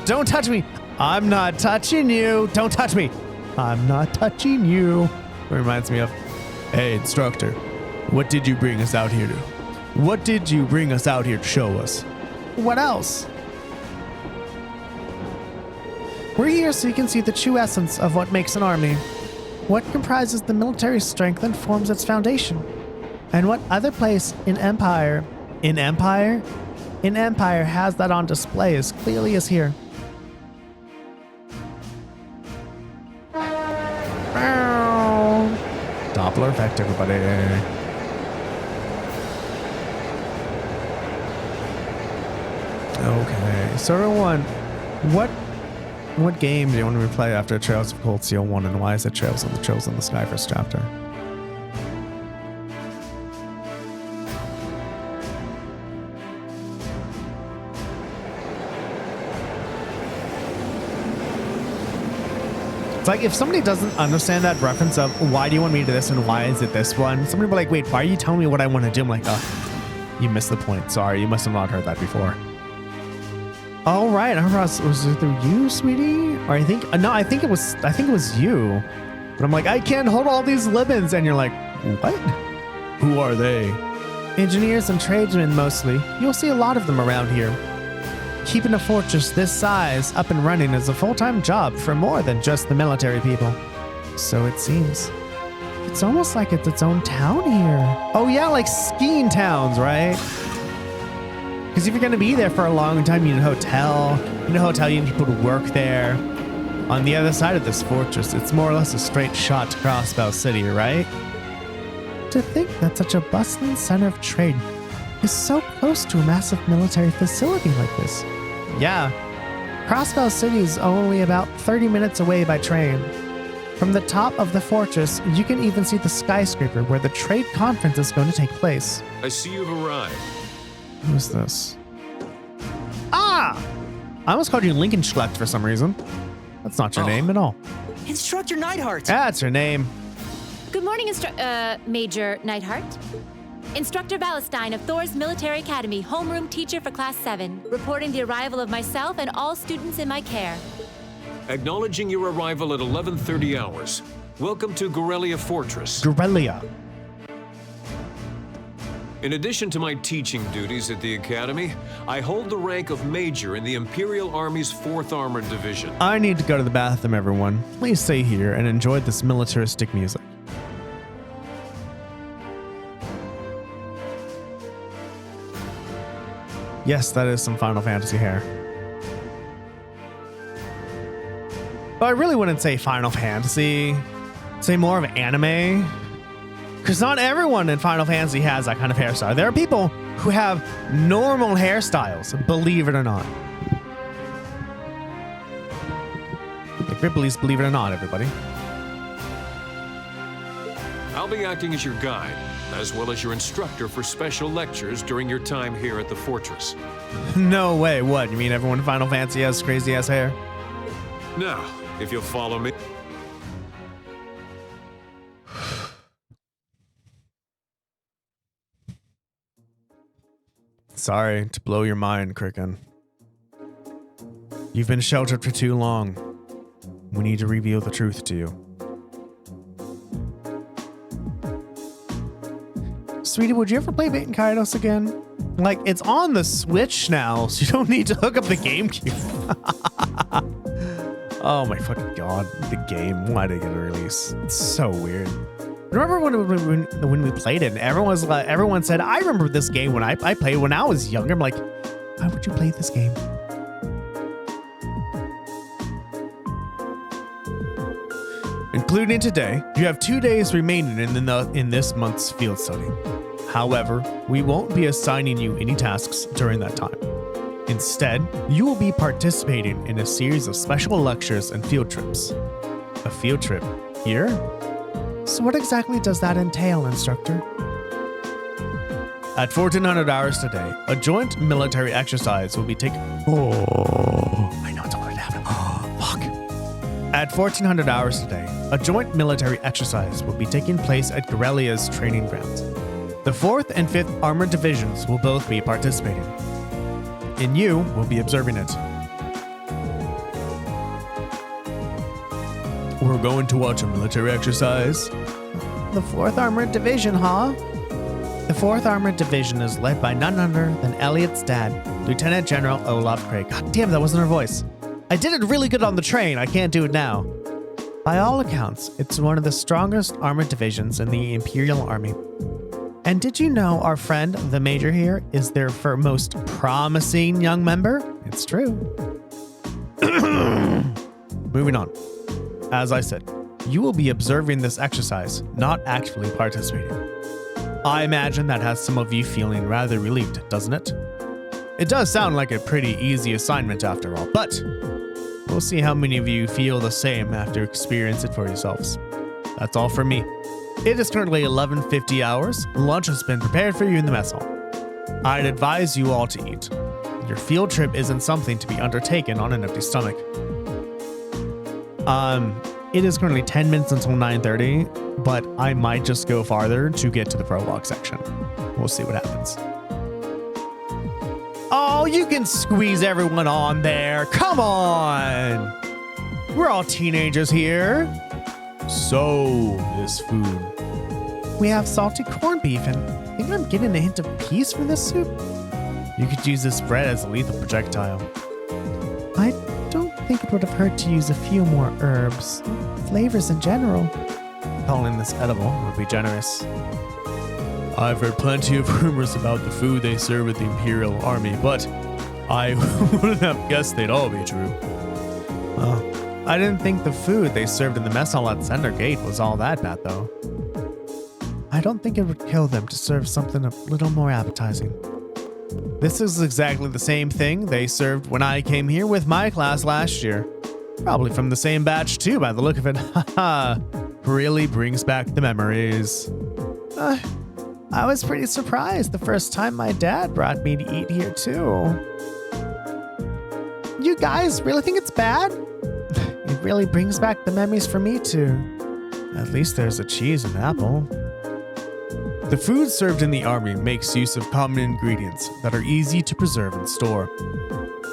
Don't touch me. I'm not touching you. Don't touch me. I'm not touching you. It reminds me of, hey, instructor, what did you bring us out here to? What did you bring us out here to show us? What else? We're here so you can see the true essence of what makes an army. What comprises the military strength and forms its foundation? And what other place in Empire has that on display as clearly as here? Doppler effect, everybody. Okay, so everyone, what game do you want to replay after Trails of Cold Steel 1, and why is it Trails in the Sky first chapter? It's like if somebody doesn't understand that reference of why do you want me to do this and why is it this one, somebody will be like, wait, why are you telling me what I want to do? I'm like, oh, you missed the point. Sorry, you must have not heard that before. All right, was it you, sweetie? Or I think it was you. But I'm like, I can't hold all these libens, and you're like, what? Who are they? Engineers and tradesmen mostly. You'll see a lot of them around here. Keeping a fortress this size up and running is a full-time job for more than just the military people. So it seems. It's almost like it's its own town here. Oh yeah, like skiing towns, right? Because if you're going to be there for a long time, you need a hotel. You need people to work there. On the other side of this fortress, it's more or less a straight shot to Crossbow City, right? To think that such a bustling center of trade is so close to a massive military facility like this. Yeah, Crossbow City is only about 30 minutes away by train. From the top of the fortress, you can even see the skyscraper where the trade conference is going to take place. I see you've arrived. Who's this? Ah! I almost called you Lincoln Schlecht for some reason. That's not your name at all. Instructor Neidhart. That's your name. Good morning, Major Neidhart. Instructor Valestein of Thor's Military Academy, homeroom teacher for Class 7, reporting the arrival of myself and all students in my care. Acknowledging your arrival at 11:30 hours. Welcome to Garlia Fortress. Garlia. In addition to my teaching duties at the Academy, I hold the rank of Major in the Imperial Army's 4th Armored Division. I need to go to the bathroom, everyone. Please stay here and enjoy this militaristic music. Yes, that is some Final Fantasy hair. But I really wouldn't say Final Fantasy. Say more of anime. Because not everyone in Final Fantasy has that kind of hairstyle. There are people who have normal hairstyles, believe it or not. Like Ripley's Believe It or Not, everybody. I'll be acting as your guide, as well as your instructor for special lectures during your time here at the fortress. No way. What? You mean everyone in Final Fantasy has crazy ass hair? Now, if you'll follow me. Sorry to blow your mind, Cricken. You've been sheltered for too long. We need to reveal the truth to you. Sweetie, would you ever play Bait and Kaidos again? Like, it's on the Switch now, so you don't need to hook up the GameCube. Oh my fucking god, the game. Why did it get a release? It's so weird. Remember when we played it and everyone said, I remember this game when I played when I was younger. I'm like, why would you play this game? Including today, you have 2 days remaining in this month's field study. However, we won't be assigning you any tasks during that time. Instead, you will be participating in a series of special lectures and field trips. A field trip here? So what exactly does that entail, instructor? At 1400 hours today, a joint military exercise will be taken. Oh, I know it's going to happen. Oh, fuck. At 1400 hours today, a joint military exercise will be taking place at Guerrilla's training grounds. The 4th and 5th Armored Divisions will both be participating, and you will be observing it. We're going to watch a military exercise. The 4th Armored Division, huh? The 4th Armored Division is led by none other than Elliot's dad, Lieutenant General Olaf Craig. God damn, that wasn't her voice. I did it really good on the train. I can't do it now. By all accounts, it's one of the strongest armored divisions in the Imperial Army. And did you know our friend, the Major here, is their most promising young member? It's true. Moving on. As I said, you will be observing this exercise, not actually participating. I imagine that has some of you feeling rather relieved, doesn't it? It does sound like a pretty easy assignment after all, but we'll see how many of you feel the same after experience it for yourselves. That's all from me. It is currently 11:50 hours. Lunch has been prepared for you in the mess hall. I'd advise you all to eat. Your field trip isn't something to be undertaken on an empty stomach. It is currently 10 minutes until 9:30, but I might just go farther to get to the prologue section. We'll see what happens. Oh, you can squeeze everyone on there. Come on. We're all teenagers here. So, this food. We have salty corned beef, and I think I'm getting a hint of peas from this soup. You could use this bread as a lethal projectile. I don't think it would have hurt to use a few more herbs. Flavors in general. Calling this edible would be generous. I've heard plenty of rumors about the food they serve at the Imperial Army, but I wouldn't have guessed they'd all be true. I didn't think the food they served in the mess hall at Center Gate was all that bad, though. I don't think it would kill them to serve something a little more appetizing. This is exactly the same thing they served when I came here with my class last year. Probably from the same batch, too, by the look of it. Haha, really brings back the memories. I was pretty surprised the first time my dad brought me to eat here, too. You guys really think it's bad? It really brings back the memories for me, too. At least there's a cheese and apple. The food served in the army makes use of common ingredients that are easy to preserve and store.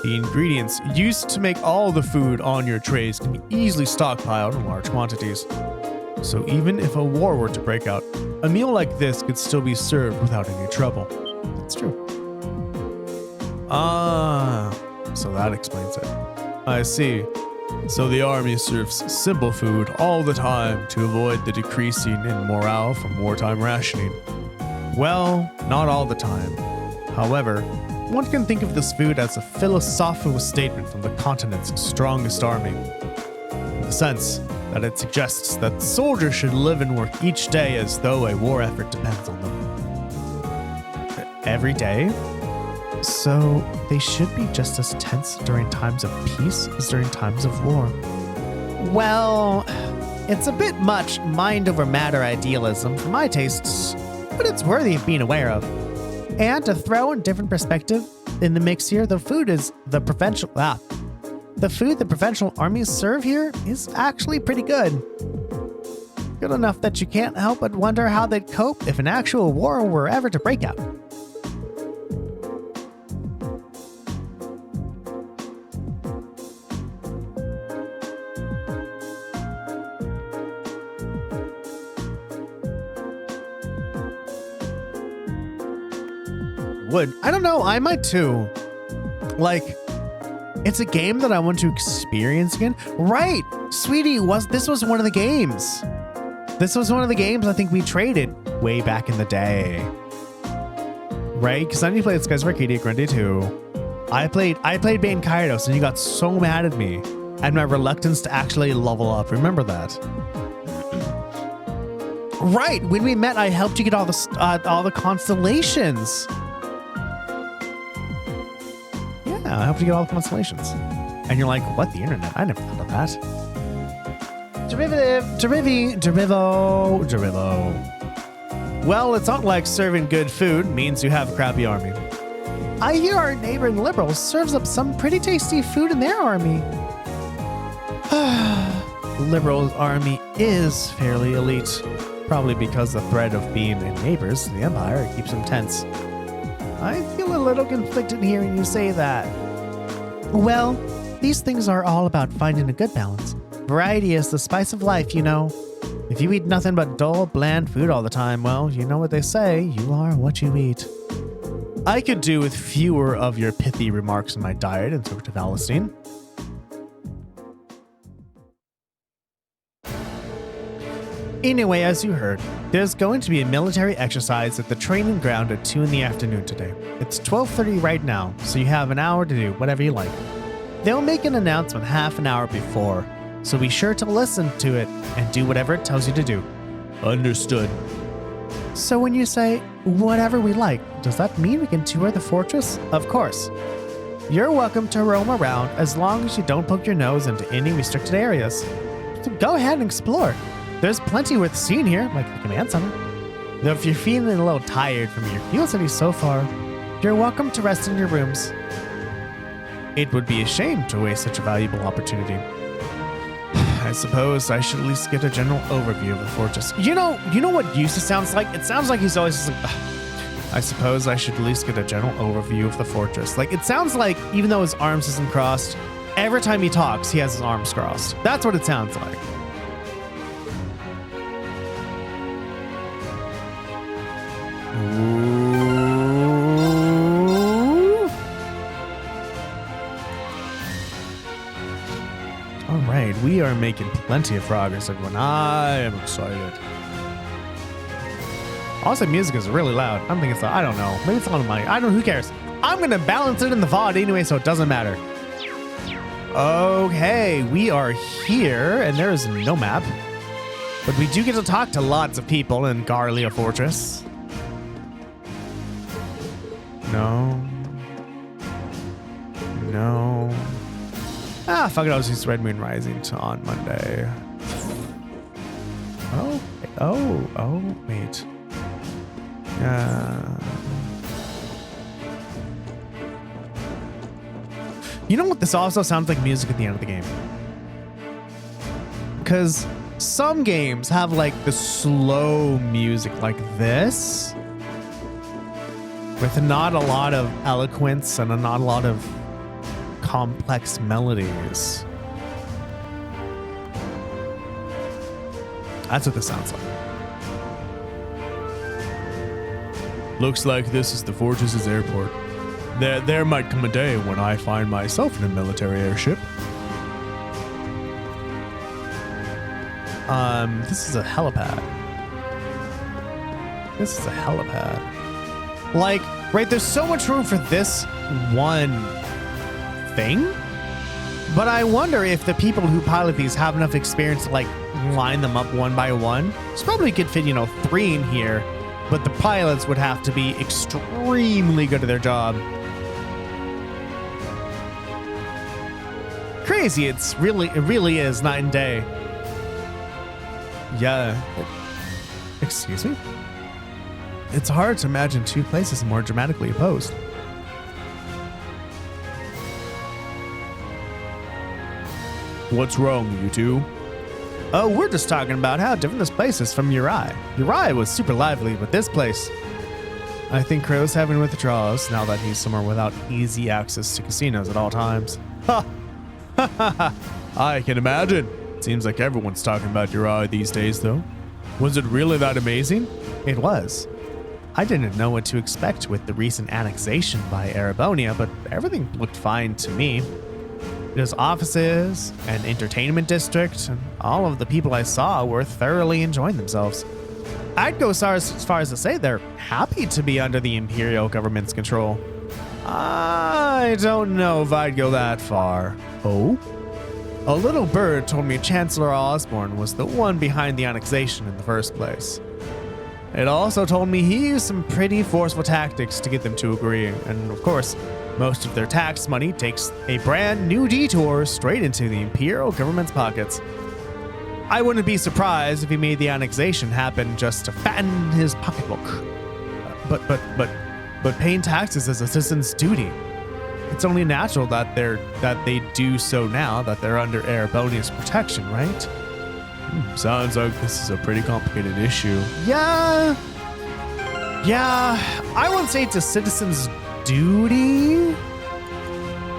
The ingredients used to make all the food on your trays can be easily stockpiled in large quantities. So even if a war were to break out, a meal like this could still be served without any trouble. That's true. So that explains it. I see. So the army serves simple food all the time to avoid the decreasing in morale from wartime rationing. Well, not all the time. However, one can think of this food as a philosophical statement from the continent's strongest army, in the sense that it suggests that soldiers should live and work each day as though a war effort depends on them. Every day? So they should be just as tense during times of peace as during times of war. Well, it's a bit much mind over matter idealism for my tastes, but it's worthy of being aware of. And to throw in different perspective in the mix here, the food the provincial armies serve here is actually pretty good. Good enough that you can't help but wonder how they'd cope if an actual war were ever to break out. Would. I don't know, I might too. Like, It's a game that I want to experience again. Right, sweetie, this was one of the games. This was one of the games I think we traded way back in the day. Right? Because then you played Skies of Arcadia Grande 2. I played Bane Kairos and you got so mad at me and my reluctance to actually level up. Remember that? Right, when we met, I helped you get all the constellations. Yeah, I helped you get all the constellations. And you're like, what, the internet? I never thought of that. Derivo. Well, it's not like serving good food means you have a crappy army. I hear our neighboring liberals serves up some pretty tasty food in their army. Liberals' army is fairly elite, probably because the threat of being neighbors to the Empire keeps them tense. I feel a little conflicted hearing you say that. Well, these things are all about finding a good balance. Variety is the spice of life, you know. If you eat nothing but dull, bland food all the time, well, you know what they say, you are what you eat. I could do with fewer of your pithy remarks in my diet, Inspector Valestein. Anyway, as you heard, there's going to be a military exercise at the training ground at 2 in the afternoon today. It's 12:30 right now, so you have an hour to do whatever you like. They'll make an announcement half an hour before, so be sure to listen to it and do whatever it tells you to do. Understood. So when you say, whatever we like, does that mean we can tour the fortress? Of course. You're welcome to roam around as long as you don't poke your nose into any restricted areas. So go ahead and explore. There's plenty worth seeing here, like the command center. Though if you're feeling a little tired from your field studies so far, you're welcome to rest in your rooms. It would be a shame to waste such a valuable opportunity. I suppose I should at least get a general overview of the fortress. You know what Eustace sounds like? It sounds like he's always just like, I suppose I should at least get a general overview of the fortress. Like, it sounds like, even though his arms isn't crossed, every time he talks, he has his arms crossed. That's what it sounds like. All right, we are making plenty of progress, everyone. I am excited. Also, music is really loud. I'm thinking it's, I don't know. Maybe it's on my, I don't know, who cares? I'm going to balance it in the VOD anyway, so it doesn't matter. Okay, we are here, and there is no map. But we do get to talk to lots of people in Garlia Fortress. No. Ah, fuck it, I'll just Red Moon Rising on Monday. Oh, wait. You know what? This also sounds like music at the end of the game. Because some games have like the slow music like this, with not a lot of eloquence and not a lot of complex melodies. That's what this sounds like. Looks like this is the fortress's airport. There might come a day when I find myself in a military airship. This is a helipad. Like, right, there's so much room for this one thing, but I wonder if the people who pilot these have enough experience to, like, line them up one by one. So probably could fit, 3 in here, but the pilots would have to be extremely good at their job. Crazy, it really is night and day. Yeah. Excuse me? It's hard to imagine two places more dramatically opposed. What's wrong, you two? Oh, we're just talking about how different this place is from Uri. Uri was super lively, but this place... I think Crow's having withdrawals now that he's somewhere without easy access to casinos at all times. Ha! Ha ha ha! I can imagine. Seems like everyone's talking about Uri these days, though. Was it really that amazing? It was. I didn't know what to expect with the recent annexation by Erebonia, but everything looked fine to me. his offices and entertainment district, and all of the people I saw were thoroughly enjoying themselves. I'd go as far as to say they're happy to be under the Imperial government's control. I don't know if I'd go that far. Oh? A little bird told me Chancellor Osborne was the one behind the annexation in the first place. It also told me he used some pretty forceful tactics to get them to agree, and of course, most of their tax money takes a brand new detour straight into the Imperial government's pockets. I wouldn't be surprised if he made the annexation happen just to fatten his pocketbook. But paying taxes is a citizen's duty. It's only natural that they do so now that they're under Erebonia's protection, right? Sounds like this is a pretty complicated issue. Yeah, I wouldn't say it's a citizen's duty,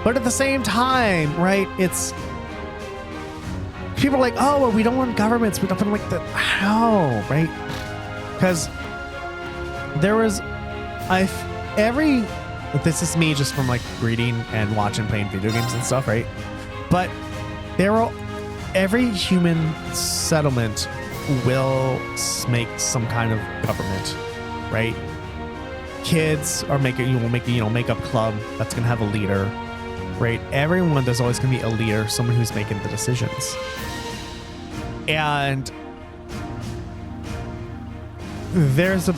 but at the same time, right, it's people are like, oh, well, we don't want governments, we don't want like the how, right? Because there was this is me just from like reading and watching, playing video games and stuff, right? But every human settlement will make some kind of government, right? Kids are make up club that's gonna have a leader, right? Everyone, there's always gonna be a leader, someone who's making the decisions. And there's a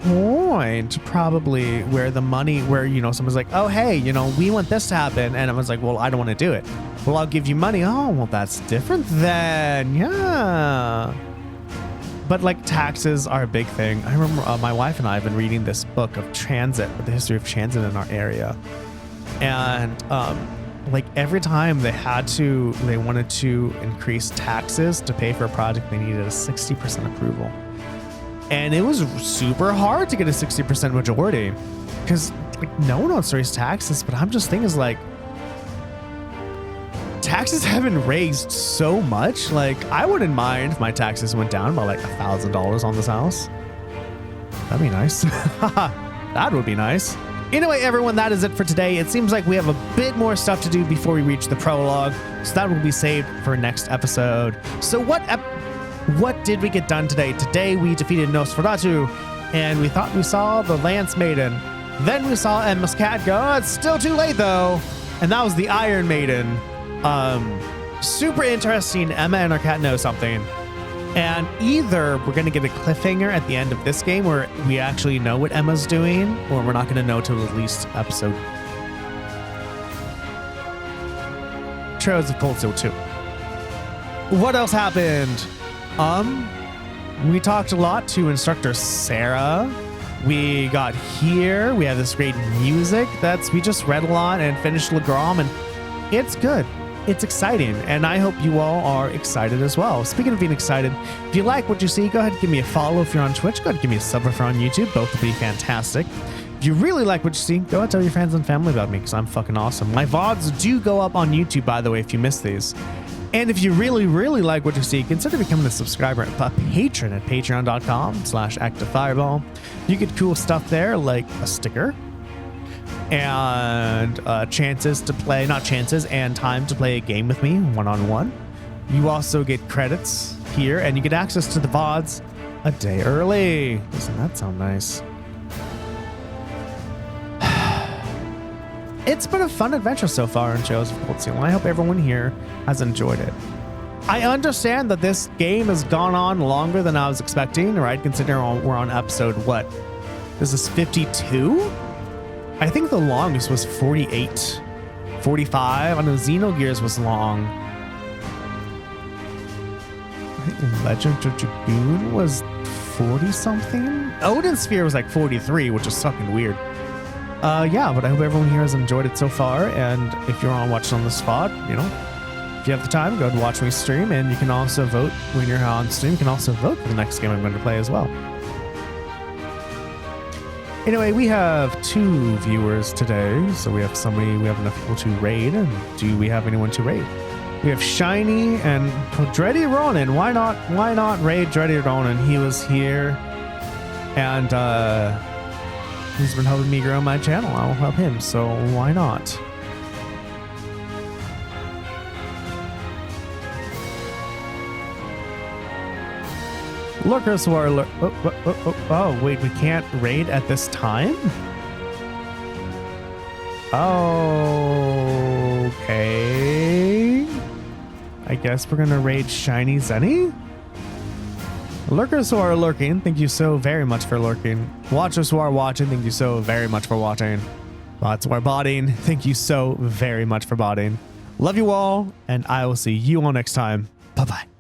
point probably where the money, where someone's like, oh hey, we want this to happen, and everyone's like, well, I don't want to do it. Well, I'll give you money. Oh, well, that's different then. Yeah. But like taxes are a big thing. I remember my wife and I have been reading this book of transit, the history of transit in our area, and like every time they wanted to increase taxes to pay for a project, they needed a 60% approval. And it was super hard to get a 60% majority because like no one wants to raise taxes. But I'm just thinking is like taxes haven't raised so much. Like I wouldn't mind if my taxes went down by like $1,000 on this house. That'd be nice. That would be nice. Anyway, everyone, that is it for today. It seems like we have a bit more stuff to do before we reach the prologue, so that will be saved for next episode. So what did we get done today? Today we defeated Nosferatu, and we thought we saw the Lance Maiden. Then we saw Emma's cat go, oh, it's still too late though. And that was the Iron Maiden. Super interesting. Emma and her cat know something. And either we're going to get a cliffhanger at the end of this game where we actually know what Emma's doing, or we're not going to know till at least episode Trails of Cold Steel 2. What else happened? We talked a lot to instructor Sarah. We got here. We have this great music. We just read a lot and finished Legrom, and it's good. It's exciting, and I hope you all are excited as well. Speaking of being excited, if you like what you see, go ahead and give me a follow if you're on Twitch. Go ahead and give me a sub if you're on YouTube. Both will be fantastic. If you really like what you see, go ahead and tell your friends and family about me because I'm fucking awesome. My VODs do go up on YouTube, by the way, if you miss these. And if you really, really like what you see, consider becoming a subscriber, a patron at patreon.com/activefireball. You get cool stuff there like a sticker and chances to play, not chances, and time to play a game with me one-on-one. You also get credits here, and you get access to the VODs a day early. Doesn't that sound nice? It's been a fun adventure so far in Trails of Cold Steel, and I hope everyone here has enjoyed it. I understand that this game has gone on longer than I was expecting, right? Considering we're on episode, what? This is 52? I think the longest was 48, 45. I know Xenogears was long. I think Legend of Dragoon was 40-something? Odin Sphere was like 43, which is fucking weird. Yeah, but I hope everyone here has enjoyed it so far, and if you're watching on the spot, if you have the time, go ahead and watch me stream, and you can also vote when you're on stream. You can also vote for the next game I'm going to play as well. Anyway, we have 2 viewers today, so we have enough people to raid. And do we have anyone to raid? We have Shiny and Dreddy Ronan. Why not raid Dreddy Ronan? He was here, and he's been helping me grow my channel. I'll help him, so why not? Lurkers who are oh, wait, we can't raid at this time? Okay. I guess we're gonna raid Shiny Zenny? Lurkers who are lurking, thank you so very much for lurking. Watchers who are watching, thank you so very much for watching. Bots who are botting, thank you so very much for botting. Love you all, and I will see you all next time. Bye-bye.